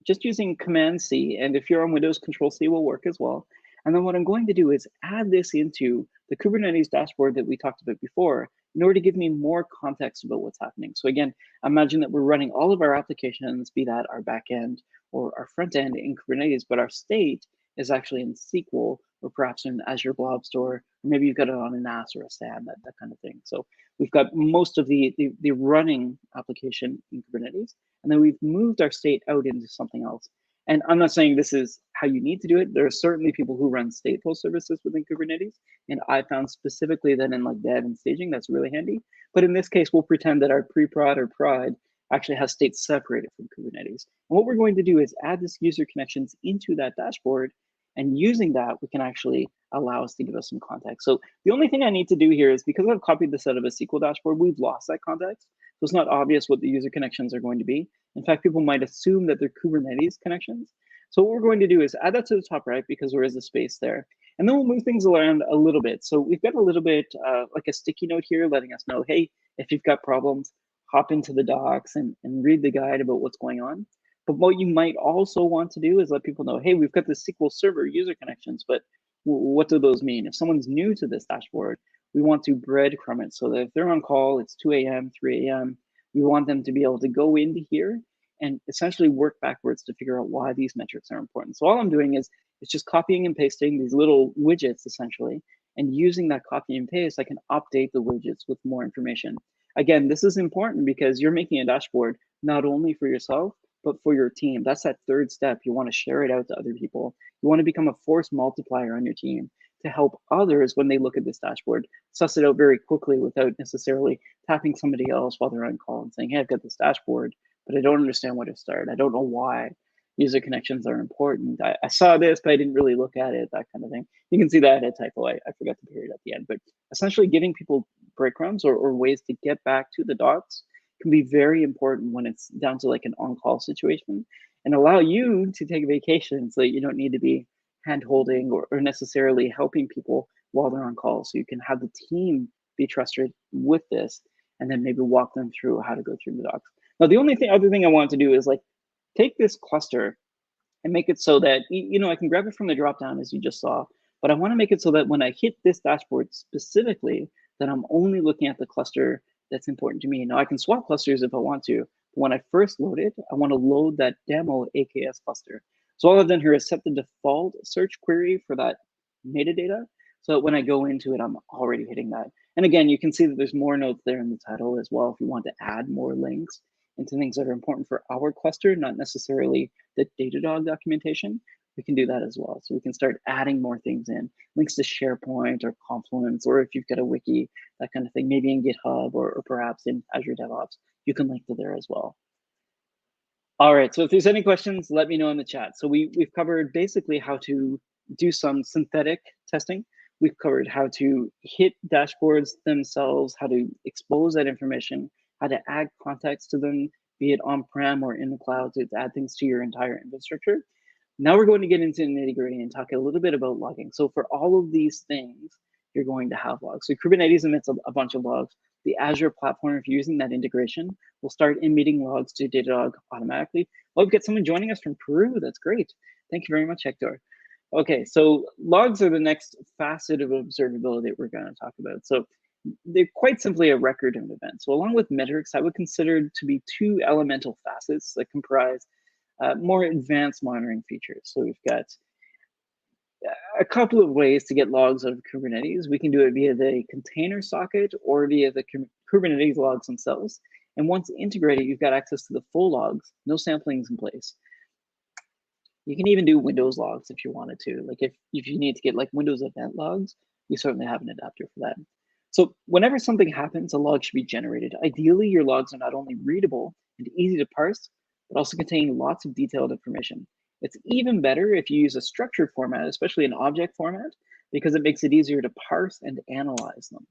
just using Command C, and if you're on Windows, Control C will work as well. And then what I'm going to do is add this into the Kubernetes dashboard that we talked about before in order to give me more context about what's happening. So again, imagine that we're running all of our applications, be that our backend or our front end in Kubernetes, but our state is actually in SQL or perhaps in Azure Blob Store, or maybe you've got it on a NAS or a SAN, that kind of thing. So we've got most of the running application in Kubernetes, and then we've moved our state out into something else. And I'm not saying this is how you need to do it. There are certainly people who run stateful services within Kubernetes, and I found specifically that in like dev and staging, that's really handy. But in this case, we'll pretend that our pre-prod or prod actually has states separated from Kubernetes. And what we're going to do is add this user connections into that dashboard, and using that, we can actually allow us to give us some context. So the only thing I need to do here is, because I've copied this out of a SQL dashboard, we've lost that context. So it's not obvious what the user connections are going to be. In fact, people might assume that they're Kubernetes connections. So what we're going to do is add that to the top right, because there is a space there. And then we'll move things around a little bit. So we've got a little bit like a sticky note here letting us know, hey, if you've got problems, hop into the docs and read the guide about what's going on. But what you might also want to do is let people know, hey, we've got the SQL Server user connections, but what do those mean? If someone's new to this dashboard, we want to breadcrumb it so that if they're on call, it's 2 a.m., 3 a.m., we want them to be able to go into here and essentially work backwards to figure out why these metrics are important. So all I'm doing is it's just copying and pasting these little widgets essentially, and using that copy and paste, I can update the widgets with more information. Again, this is important because you're making a dashboard not only for yourself, but for your team. That's that third step. You want to share it out to other people. You want to become a force multiplier on your team to help others when they look at this dashboard, suss it out very quickly without necessarily tapping somebody else while they're on call and saying, hey, I've got this dashboard, but I don't understand where to start. I don't know why user connections are important. I saw this, but I didn't really look at it, that kind of thing. You can see that I had a typo. I forgot the period at the end, but essentially giving people breadcrumbs or ways to get back to the docs can be very important when it's down to like an on-call situation, and allow you to take a vacation so that you don't need to be hand-holding or necessarily helping people while they're on call. So you can have the team be trusted with this and then maybe walk them through how to go through the docs. Now, the only other thing I want to do is like take this cluster and make it so that, I can grab it from the dropdown as you just saw, but I want to make it so that when I hit this dashboard specifically, that I'm only looking at the cluster that's important to me. Now I can swap clusters if I want to, but when I first load it, I want to load that demo AKS cluster. So all I've done here is set the default search query for that metadata, so that when I go into it, I'm already hitting that. And again, you can see that there's more notes there in the title as well if you want to add more links into things that are important for our cluster, not necessarily the Datadog documentation. We can do that as well. So we can start adding more things in, links to SharePoint or Confluence, or if you've got a wiki, that kind of thing, maybe in GitHub or perhaps in Azure DevOps, you can link to there as well. All right, so if there's any questions, let me know in the chat. So we've covered basically how to do some synthetic testing. We've covered how to hit dashboards themselves, how to expose that information, how to add context to them, be it on-prem or in the cloud, to add things to your entire infrastructure. Now we're going to get into the nitty-gritty and talk a little bit about logging. So for all of these things, you're going to have logs. So Kubernetes emits a bunch of logs. The Azure platform, if you're using that integration, will start emitting logs to Datadog automatically. Oh, we've got someone joining us from Peru. That's great. Thank you very much, Hector. Okay, so logs are the next facet of observability that we're going to talk about. So they're quite simply a record of events. So along with metrics, I would consider to be two elemental facets that comprise more advanced monitoring features. So we've got a couple of ways to get logs out of Kubernetes. We can do it via the container socket or via the Kubernetes logs themselves. And once integrated, you've got access to the full logs, no samplings in place. You can even do Windows logs if you wanted to. Like if you need to get like Windows event logs, we certainly have an adapter for that. So whenever something happens, a log should be generated. Ideally, your logs are not only readable and easy to parse, but also contain lots of detailed information. It's even better if you use a structured format, especially an object format, because it makes it easier to parse and analyze them.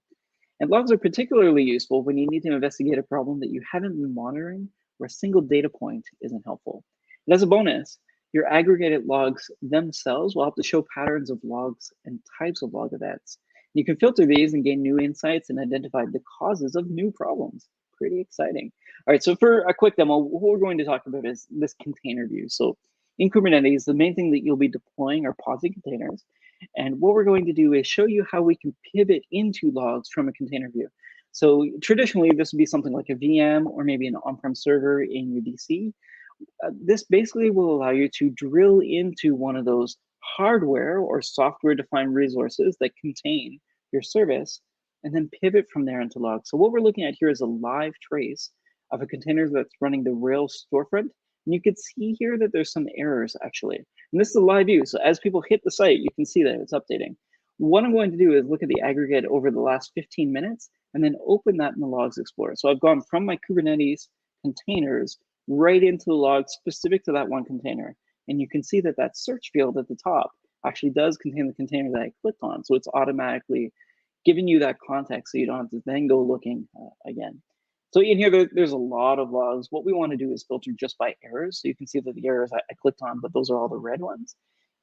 And logs are particularly useful when you need to investigate a problem that you haven't been monitoring, where a single data point isn't helpful. And as a bonus, your aggregated logs themselves will help to show patterns of logs and types of log events. You can filter these and gain new insights and identify the causes of new problems. Pretty exciting. All right, so for a quick demo, what we're going to talk about is this container view. So in Kubernetes, the main thing that you'll be deploying are pods and containers. And what we're going to do is show you how we can pivot into logs from a container view. So traditionally, this would be something like a VM or maybe an on-prem server in your DC. This basically will allow you to drill into one of those hardware or software-defined resources that contain your service, and then pivot from there into logs. So what we're looking at here is a live trace of a container that's running the Rails storefront. And you can see here that there's some errors actually. And this is a live view. So as people hit the site, you can see that it's updating. What I'm going to do is look at the aggregate over the last 15 minutes and then open that in the Logs Explorer. So I've gone from my Kubernetes containers right into the logs specific to that one container. And you can see that that search field at the top actually does contain the container that I clicked on. So it's automatically giving you that context so you don't have to then go looking again. So in here, there's a lot of logs. What we want to do is filter just by errors. So you can see that the errors I clicked on, but those are all the red ones.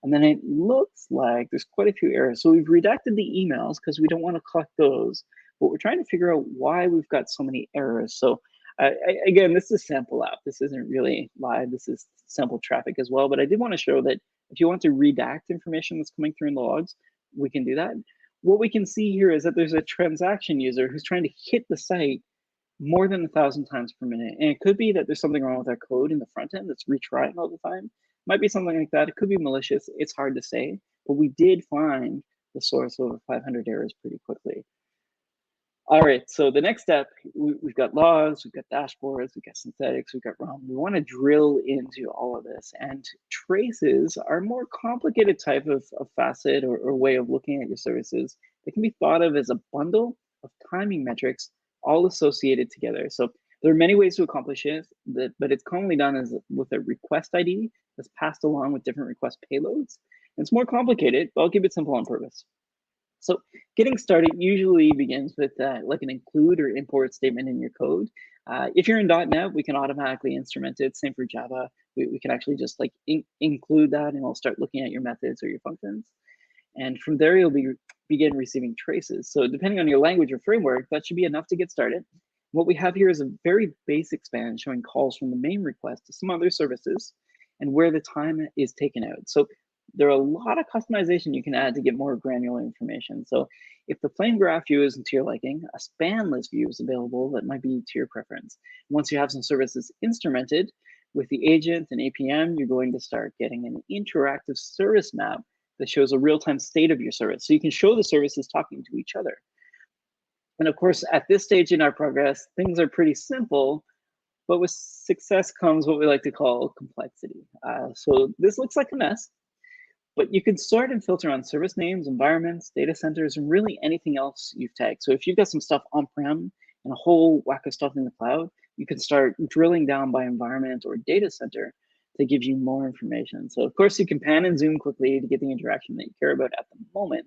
And then it looks like there's quite a few errors. So we've redacted the emails because we don't want to collect those, but we're trying to figure out why we've got so many errors. So again, this is a sample app. This isn't really live. This is sample traffic as well. But I did want to show that if you want to redact information that's coming through in the logs, we can do that. What we can see here is that there's a transaction user who's trying to hit the site more than 1,000 times per minute. And it could be that there's something wrong with our code in the front end that's retrying all the time. Might be something like that. It could be malicious. It's hard to say. But we did find the source of 500 errors pretty quickly. All right, so the next step, we've got logs, we've got dashboards, we've got synthetics, we've got RUM. We want to drill into all of this. And traces are a more complicated type of facet or way of looking at your services. They can be thought of as a bundle of timing metrics all associated together. So there are many ways to accomplish it, but it's commonly done as with a request ID that's passed along with different request payloads. And it's more complicated, but I'll keep it simple on purpose. So getting started usually begins with like an include or import statement in your code. If you're in .NET, we can automatically instrument it. Same for Java. We can actually just like include that and it'll start looking at your methods or your functions. And from there, you'll begin receiving traces. So depending on your language or framework, that should be enough to get started. What we have here is a very basic span showing calls from the main request to some other services and where the time is taken out. So there are a lot of customization you can add to get more granular information. So if the plain graph view isn't to your liking, a spanless view is available that might be to your preference. Once you have some services instrumented with the agent and APM, you're going to start getting an interactive service map that shows a real-time state of your service. So you can show the services talking to each other. And of course, at this stage in our progress, things are pretty simple, but with success comes what we like to call complexity. So this looks like a mess, but you can sort and filter on service names, environments, data centers, and really anything else you've tagged. So if you've got some stuff on-prem and a whole whack of stuff in the cloud, you can start drilling down by environment or data center to give you more information. So of course you can pan and zoom quickly to get the interaction that you care about at the moment.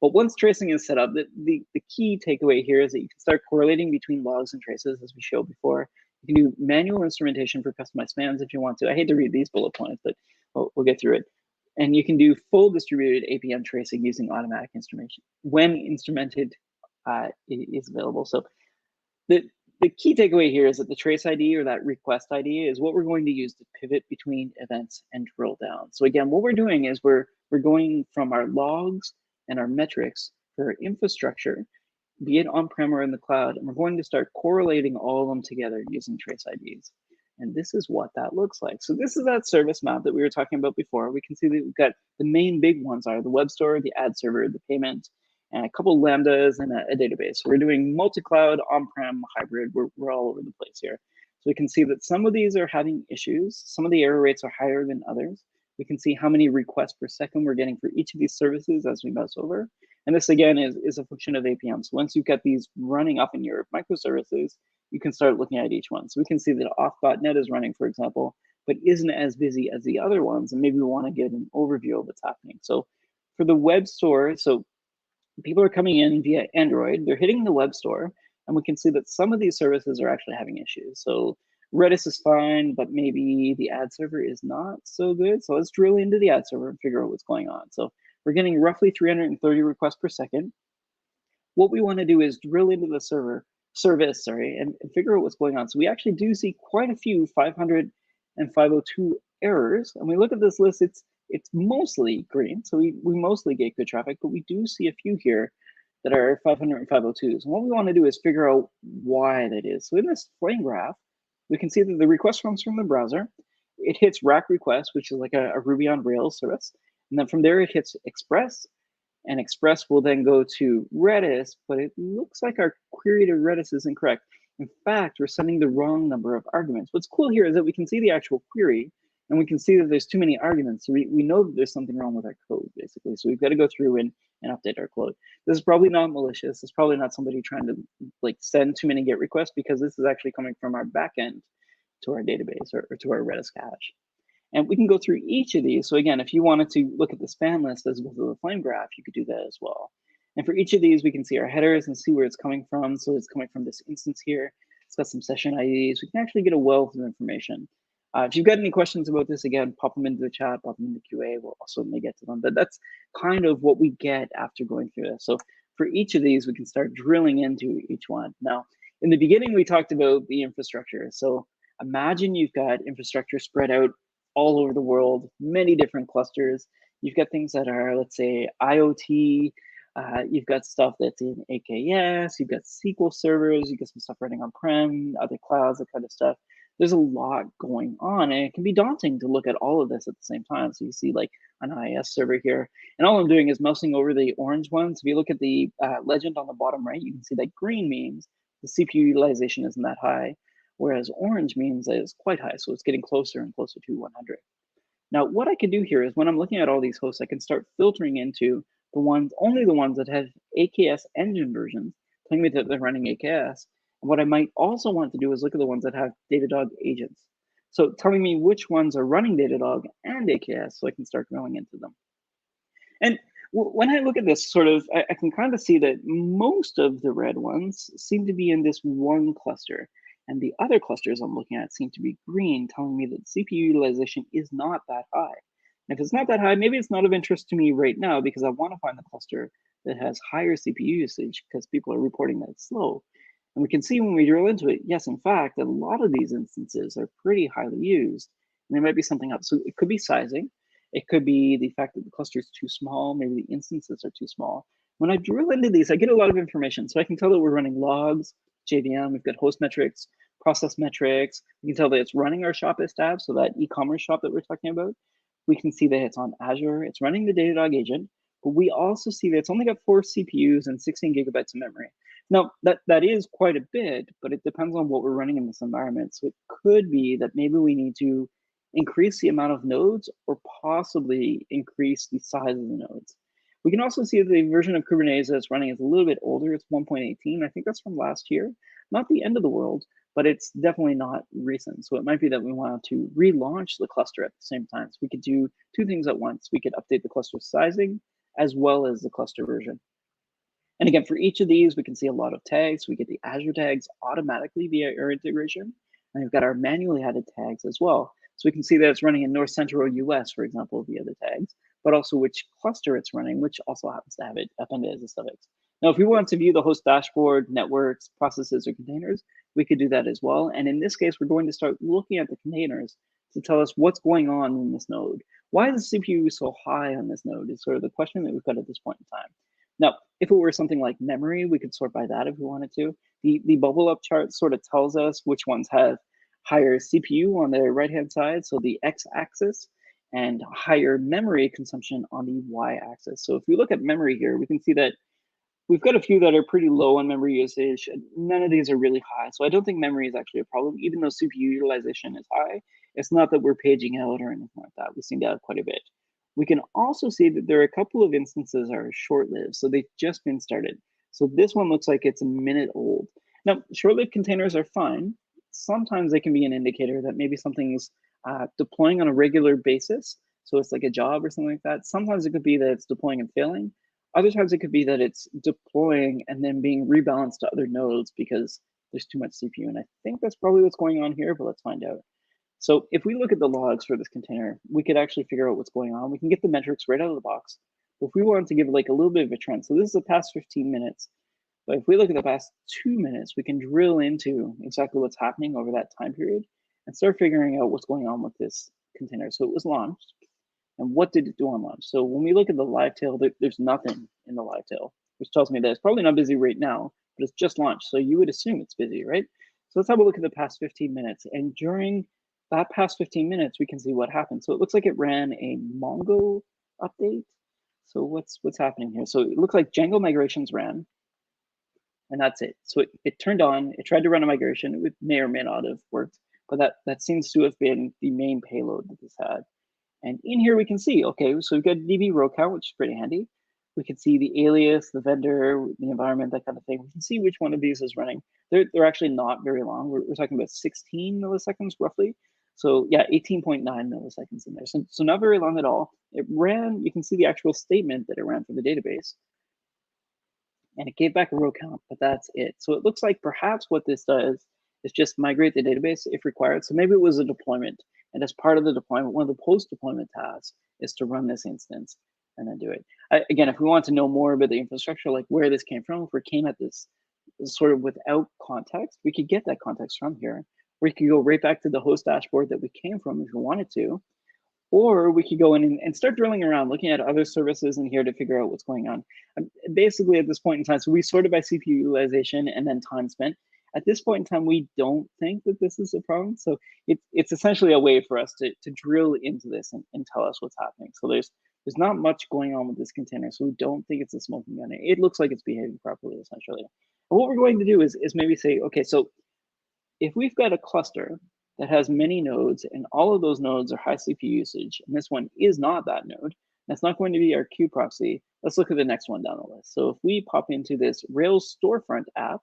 But once tracing is set up, the key takeaway here is that you can start correlating between logs and traces as we showed before. You can do manual instrumentation for customized spans if you want to. I hate to read these bullet points, but we'll get through it. And you can do full distributed APM tracing using automatic instrumentation when instrumented is available. So the key takeaway here is that the trace ID or that request ID is what we're going to use to pivot between events and drill down. So again, what we're doing is we're going from our logs and our metrics for our infrastructure, be it on-prem or in the cloud, and we're going to start correlating all of them together using trace IDs. And this is what that looks like. So this is that service map that we were talking about before. We can see that we've got the main big ones are the web store, the ad server, the payment, and a couple lambdas and a database. So we're doing multi-cloud, on-prem, hybrid. We're all over the place here. So we can see that some of these are having issues. Some of the error rates are higher than others. We can see how many requests per second we're getting for each of these services as we mouse over. And this, again, is a function of APM. So once you've got these running up in your microservices, you can start looking at each one. So we can see that off.net is running, for example, but isn't as busy as the other ones. And maybe we want to get an overview of what's happening. So for the web store, so people are coming in via Android, they're hitting the web store, and we can see that some of these services are actually having issues. So Redis is fine, but maybe the ad server is not so good. So let's drill into the ad server and figure out what's going on. So we're getting roughly 330 requests per second. What we want to do is drill into the service, and figure out what's going on. So we actually do see quite a few 500 and 502 errors. And we look at this list, it's mostly green. So we mostly get good traffic, but we do see a few here that are 500 and 502s. And what we want to do is figure out why that is. So in this flame graph, we can see that the request comes from the browser. It hits rack request, which is like a Ruby on Rails service. And then from there, it hits Express, and Express will then go to Redis, but it looks like our query to Redis is incorrect. In fact, we're sending the wrong number of arguments. What's cool here is that we can see the actual query, and we can see that there's too many arguments. So we know that there's something wrong with our code, basically. So we've got to go through and update our code. This is probably not malicious. It's probably not somebody trying to send too many GET requests, because this is actually coming from our backend to our database or to our Redis cache. And we can go through each of these. So again, if you wanted to look at the span list as opposed to the flame graph, you could do that as well. And for each of these, we can see our headers and see where it's coming from. So it's coming from this instance here. It's got some session IDs. We can actually get a wealth of information. If you've got any questions about this, again, pop them into the chat, pop them in the QA. We'll also may get to them. But that's kind of what we get after going through this. So for each of these, we can start drilling into each one. Now, in the beginning, we talked about the infrastructure. So imagine you've got infrastructure spread out all over the world, many different clusters. You've got things that are, let's say, IoT. You've got stuff that's in AKS. You've got SQL servers. You've got some stuff running on-prem, other clouds, that kind of stuff. There's a lot going on, and it can be daunting to look at all of this at the same time. So you see like an IIS server here, and all I'm doing is mousing over the orange ones. If you look at the legend on the bottom right, you can see that green means the CPU utilization isn't that high, whereas orange means that it's quite high, so it's getting closer and closer to 100. Now, what I can do here is when I'm looking at all these hosts, I can start filtering into only the ones that have AKS engine versions, telling me that they're running AKS. And what I might also want to do is look at the ones that have Datadog agents. So telling me which ones are running Datadog and AKS, so I can start going into them. And when I look at this, I can kind of see that most of the red ones seem to be in this one cluster, and the other clusters I'm looking at seem to be green, telling me that CPU utilization is not that high. And if it's not that high, maybe it's not of interest to me right now, because I want to find the cluster that has higher CPU usage, because people are reporting that it's slow. And we can see when we drill into it, yes, in fact, a lot of these instances are pretty highly used, and there might be something else. So it could be sizing. It could be the fact that the cluster is too small. Maybe the instances are too small. When I drill into these, I get a lot of information. So I can tell that we're running logs, JVM, we've got host metrics, process metrics. We can tell that it's running our shop as tab, so that e-commerce shop that we're talking about. We can see that it's on Azure. It's running the Datadog agent, but we also see that it's only got 4 CPUs and 16 gigabytes of memory. Now, that is quite a bit, but it depends on what we're running in this environment. So it could be that maybe we need to increase the amount of nodes or possibly increase the size of the nodes. We can also see that the version of Kubernetes that's running is a little bit older. It's 1.18. I think that's from last year. Not the end of the world, but it's definitely not recent. So it might be that we want to relaunch the cluster at the same time. So we could do 2 things at once. We could update the cluster sizing as well as the cluster version. And again, for each of these, we can see a lot of tags. We get the Azure tags automatically via our integration. And we've got our manually added tags as well. So we can see that it's running in North Central US, for example, via the tags, but also which cluster it's running, which also happens to have it appended as a suffix. Now, if we want to view the host dashboard, networks, processes, or containers, we could do that as well. And in this case, we're going to start looking at the containers to tell us what's going on in this node. Why is the CPU so high on this node is sort of the question that we've got at this point in time. Now, if it were something like memory, we could sort by that if we wanted to. The bubble up chart sort of tells us which ones have higher CPU on the right-hand side, so the x-axis, and higher memory consumption on the y-axis. So if we look at memory here, we can see that we've got a few that are pretty low on memory usage. None of these are really high. So I don't think memory is actually a problem, even though CPU utilization is high. It's not that we're paging out or anything like that. We seem to have quite a bit. We can also see that there are a couple of instances that are short-lived. So they've just been started. So this one looks like it's a minute old. Now, short-lived containers are fine. Sometimes they can be an indicator that maybe something's deploying on a regular basis. So it's like a job or something like that. Sometimes it could be that it's deploying and failing. Other times it could be that it's deploying and then being rebalanced to other nodes because there's too much CPU. And I think that's probably what's going on here, but let's find out. So if we look at the logs for this container, we could actually figure out what's going on. We can get the metrics right out of the box. But if we wanted to give like a little bit of a trend, so this is the past 15 minutes. But if we look at the past 2 minutes, we can drill into exactly what's happening over that time period and start figuring out what's going on with this container. So it was launched. And what did it do on launch? So when we look at the live tail, there's nothing in the live tail, which tells me that it's probably not busy right now, but it's just launched. So you would assume it's busy, right? So let's have a look at the past 15 minutes. And during that past 15 minutes, we can see what happened. So it looks like it ran a Mongo update. So what's happening here? So it looked like Django migrations ran, and that's it. So it turned on, it tried to run a migration. It may or may not have worked, but that seems to have been the main payload that this had. And in here we can see, okay, so we've got DB row count, which is pretty handy. We can see the alias, the vendor, the environment, that kind of thing. We can see which one of these is running. They're actually not very long. We're talking about 16 milliseconds roughly. So yeah, 18.9 milliseconds in there. So not very long at all. It ran, you can see the actual statement that it ran for the database. And it gave back a row count, but that's it. So it looks like perhaps what this does is just migrate the database if required. So maybe it was a deployment, and as part of the deployment, one of the post-deployment tasks is to run this instance and then do it. Again, if we want to know more about the infrastructure, like where this came from, if we came at this sort of without context, we could get that context from here. We could go right back to the host dashboard that we came from if we wanted to, or we could go in and start drilling around, looking at other services in here to figure out what's going on. Basically, at this point in time, so we sorted by CPU utilization and then time spent. At this point in time, we don't think that this is a problem. So it's essentially a way for us to drill into this and tell us what's happening. So there's not much going on with this container. So we don't think it's a smoking gun. It looks like it's behaving properly, essentially. And what we're going to do is maybe say, okay, so if we've got a cluster that has many nodes and all of those nodes are high CPU usage, and this one is not that node, that's not going to be our queue proxy. Let's look at the next one down the list. So if we pop into this Rails storefront app,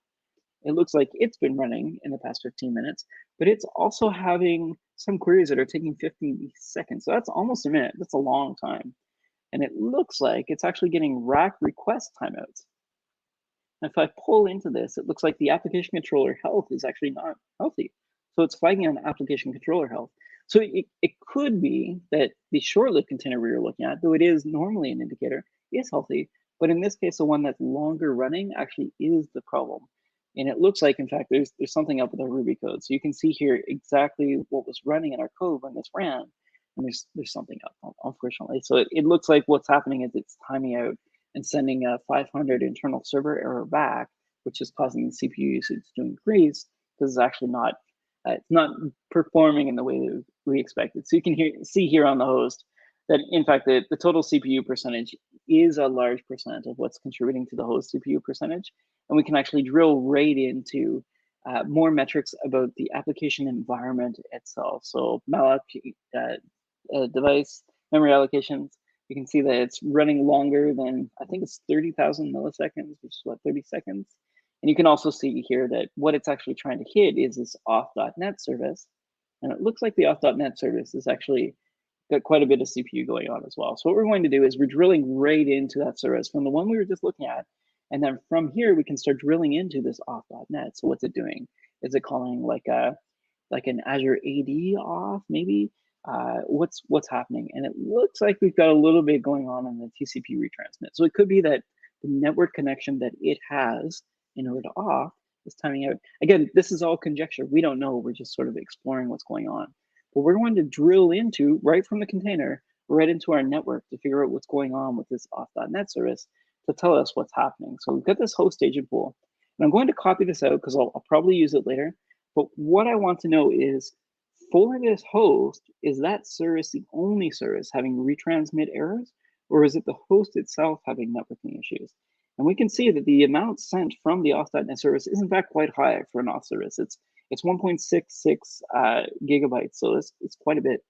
it looks like it's been running in the past 15 minutes, but it's also having some queries that are taking 15 seconds. So that's almost a minute. That's a long time. And it looks like it's actually getting rack request timeouts. And if I pull into this, it looks like the application controller health is actually not healthy. So it's flagging on application controller health. So it could be that the short-lived container we were looking at, though it is normally an indicator, is healthy. But in this case, the one that's longer running actually is the problem. And it looks like, in fact, there's something up with our Ruby code. So you can see here exactly what was running in our code when this ran. And there's something up, unfortunately. So it looks like what's happening is it's timing out and sending a 500 internal server error back, which is causing the CPU usage to increase because it's actually not it's not performing in the way that we expected. So you can see here on the host that in fact the total CPU percentage is a large percent of what's contributing to the host CPU percentage, and we can actually drill right into more metrics about the application environment itself. So malloc, device, memory allocations. You can see that it's running longer than, I think it's 30,000 milliseconds, which is what, 30 seconds. And you can also see here that what it's actually trying to hit is this auth.net service. And it looks like the auth.net service is actually got quite a bit of CPU going on as well. So what we're going to do is we're drilling right into that service from the one we were just looking at. And then from here, we can start drilling into this auth.net. So what's it doing? Is it calling like an Azure AD auth, maybe? What's happening? And it looks like we've got a little bit going on in the TCP retransmit. So it could be that the network connection that it has in order to auth is timing out. Again, this is all conjecture. We don't know. We're just sort of exploring what's going on. But we're going to drill into, right from the container, right into our network to figure out what's going on with this auth.net service to tell us what's happening. So we've got this host agent pool. And I'm going to copy this out because I'll probably use it later. But what I want to know is, for this host, is that service the only service having retransmit errors, or is it the host itself having networking issues? And we can see that the amount sent from the auth.net service is in fact quite high for an auth service. It's 1.66 gigabytes, so it's quite a bit.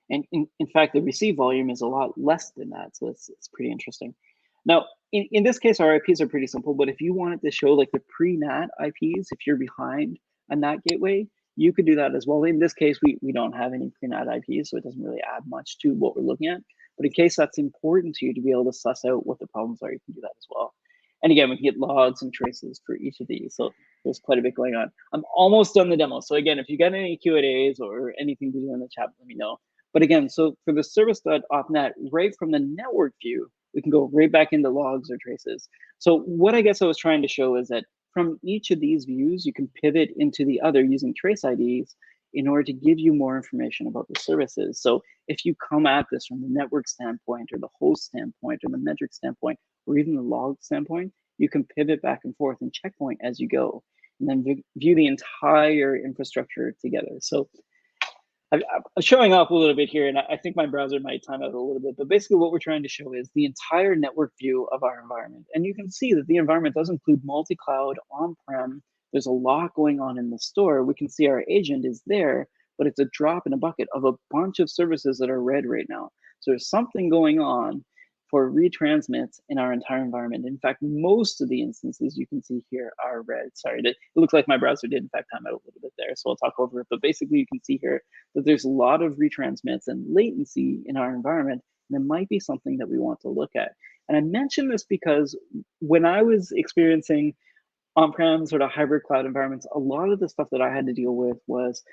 And in fact, the receive volume is a lot less than that, so it's pretty interesting. Now, in this case, our IPs are pretty simple, but if you wanted to show like the pre-NAT IPs, if you're behind a NAT gateway, you could do that as well. In this case, we don't have any pre-NAT IPs, so it doesn't really add much to what we're looking at. But in case that's important to you to be able to suss out what the problems are, you can do that as well. And again, we can get logs and traces for each of these. So there's quite a bit going on. I'm almost done the demo. So again, if you got any Q&As or anything to do in the chat, let me know. But again, so for the service.authnet, right from the network view, we can go right back into logs or traces. So what I guess I was trying to show is that from each of these views, you can pivot into the other using trace IDs in order to give you more information about the services. So if you come at this from the network standpoint or the host standpoint or the metric standpoint, or even the log standpoint, you can pivot back and forth and checkpoint as you go, and then view the entire infrastructure together. So I'm showing off a little bit here, and I think my browser might time out a little bit, but basically what we're trying to show is the entire network view of our environment. And you can see that the environment does include multi-cloud, on-prem. There's a lot going on in the store. We can see our agent is there, but it's a drop in a bucket of a bunch of services that are red right now. So there's something going on for retransmits in our entire environment. In fact, most of the instances you can see here are red. Sorry, it looks like my browser did in fact time out a little bit there, so I'll talk over it. But basically you can see here that there's a lot of retransmits and latency in our environment, and it might be something that we want to look at. And I mention this because when I was experiencing on-prem sort of hybrid cloud environments, a lot of the stuff that I had to deal with was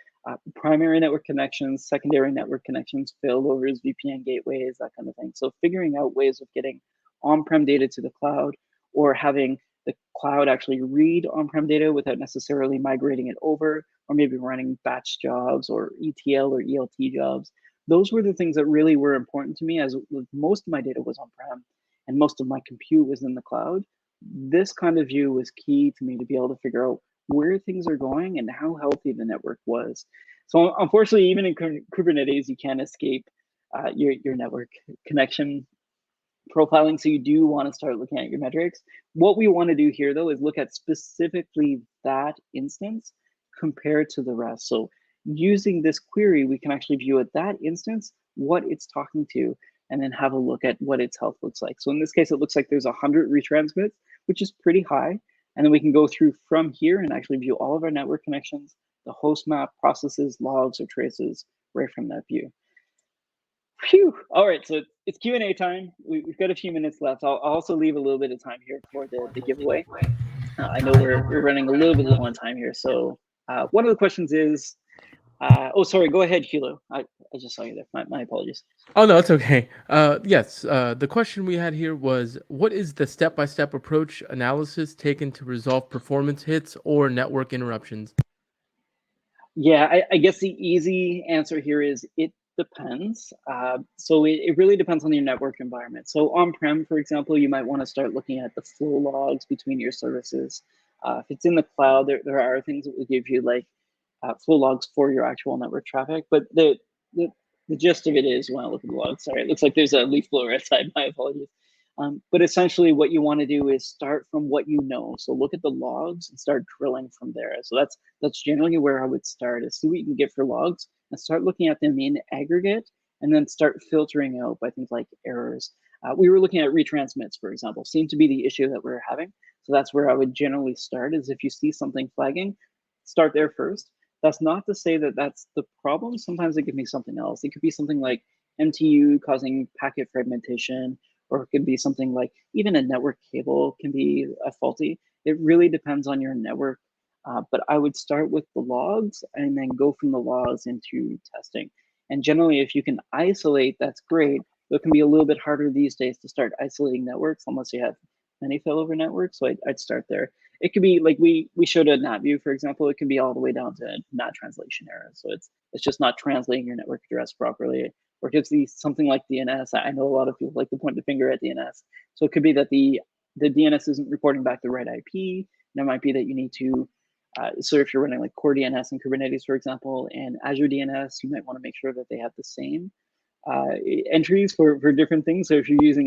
primary network connections, secondary network connections, failovers, VPN gateways, that kind of thing. So figuring out ways of getting on-prem data to the cloud, or having the cloud actually read on-prem data without necessarily migrating it over, or maybe running batch jobs or ETL or ELT jobs. Those were the things that really were important to me, as most of my data was on-prem and most of my compute was in the cloud. This kind of view was key to me to be able to figure out where things are going and how healthy the network was. So unfortunately, even in Kubernetes, you can't escape your network connection profiling. So you do want to start looking at your metrics. What we want to do here, though, is look at specifically that instance compared to the rest. So using this query, we can actually view at that instance what it's talking to, and then have a look at what its health looks like. So in this case, it looks like there's 100 retransmits, which is pretty high. And then we can go through from here and actually view all of our network connections, the host map, processes, logs, or traces right from that view. Phew. All right, so it's Q&A time. We've got a few minutes left. I'll also leave a little bit of time here for the giveaway. I know we're running a little bit low on time here. So one of the questions is, oh, sorry, go ahead, Hilo. I just saw you there. My apologies. Oh no, it's okay. Yes, the question we had here was, what is the step-by-step approach analysis taken to resolve performance hits or network interruptions? Yeah, I guess the easy answer here is it depends. So it really depends on your network environment. So on-prem, for example, you might want to start looking at the flow logs between your services. If it's in the cloud, there are things that will give you like flow logs for your actual network traffic. But the, the gist of it is, when I look at the logs, sorry, it looks like there's a leaf blower outside, my apologies. But essentially what you want to do is start from what you know. So look at the logs and start drilling from there. So that's generally where I would start, is see what you can get for logs and start looking at them in aggregate, and then start filtering out by things like errors. We were looking at retransmits, for example, seemed to be the issue that we're having. So that's where I would generally start, is if you see something flagging, start there first. That's not to say that that's the problem. Sometimes it could be something else. It could be something like MTU causing packet fragmentation, or it could be something like even a network cable can be faulty. It really depends on your network. But I would start with the logs and then go from the logs into testing. And generally, if you can isolate, that's great. It can be a little bit harder these days to start isolating networks unless you have many failover networks. So I'd start there. It could be like we showed a NAT view, for example. It can be all the way down to NAT translation errors. So it's just not translating your network address properly, or it could be something like DNS. I know a lot of people like to point the finger at DNS. So it could be that the DNS isn't reporting back the right IP. And it might be that you need to, so if you're running like core DNS in Kubernetes, for example, and Azure DNS, you might want to make sure that they have the same entries for different things. So if you're using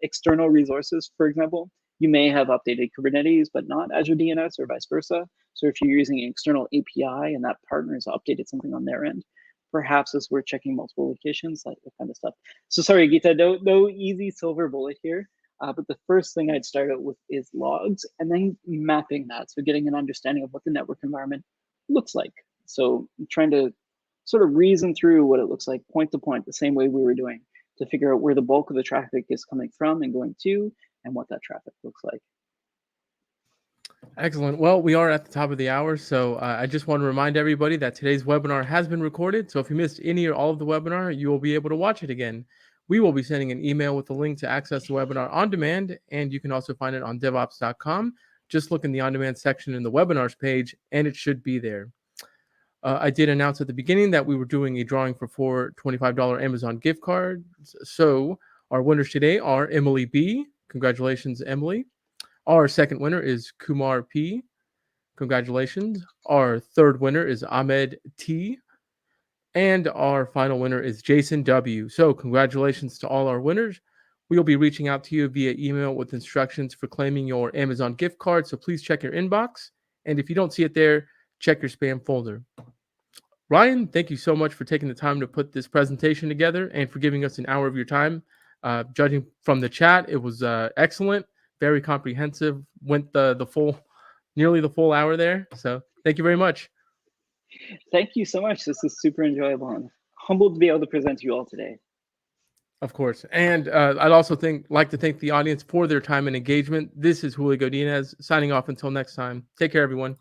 external resources, for example, you may have updated Kubernetes, but not Azure DNS, or vice versa. So if you're using an external API and that partner has updated something on their end, perhaps as we're checking multiple locations, like that kind of stuff. So sorry, Geeta, no easy silver bullet here. But the first thing I'd start out with is logs, and then mapping that. So getting an understanding of what the network environment looks like. So trying to sort of reason through what it looks like point to point, the same way we were doing, to figure out where the bulk of the traffic is coming from and going to, and what that traffic looks like. Excellent. Well, we are at the top of the hour, so I just want to remind everybody that today's webinar has been recorded. So if you missed any or all of the webinar, you will be able to watch it again. We will be sending an email with a link to access the webinar on demand, and you can also find it on devops.com. Just look in the on-demand section in the webinars page, and it should be there. I did announce at the beginning that we were doing a drawing for 4 $25 Amazon gift cards. So our winners today are Emily B. Congratulations, Emily. Our second winner is Kumar P. Congratulations. Our third winner is Ahmed T. And our final winner is Jason W. So, congratulations to all our winners. We will be reaching out to you via email with instructions for claiming your Amazon gift card. So, please check your inbox. And if you don't see it there, check your spam folder. Ryan, thank you so much for taking the time to put this presentation together and for giving us an hour of your time. Judging from the chat, it was excellent, very comprehensive, went nearly the full hour there. So thank you very much. Thank you so much. This is super enjoyable and humbled to be able to present to you all today. Of course. And I'd also like to thank the audience for their time and engagement. This is Julio Godinez signing off until next time. Take care, everyone.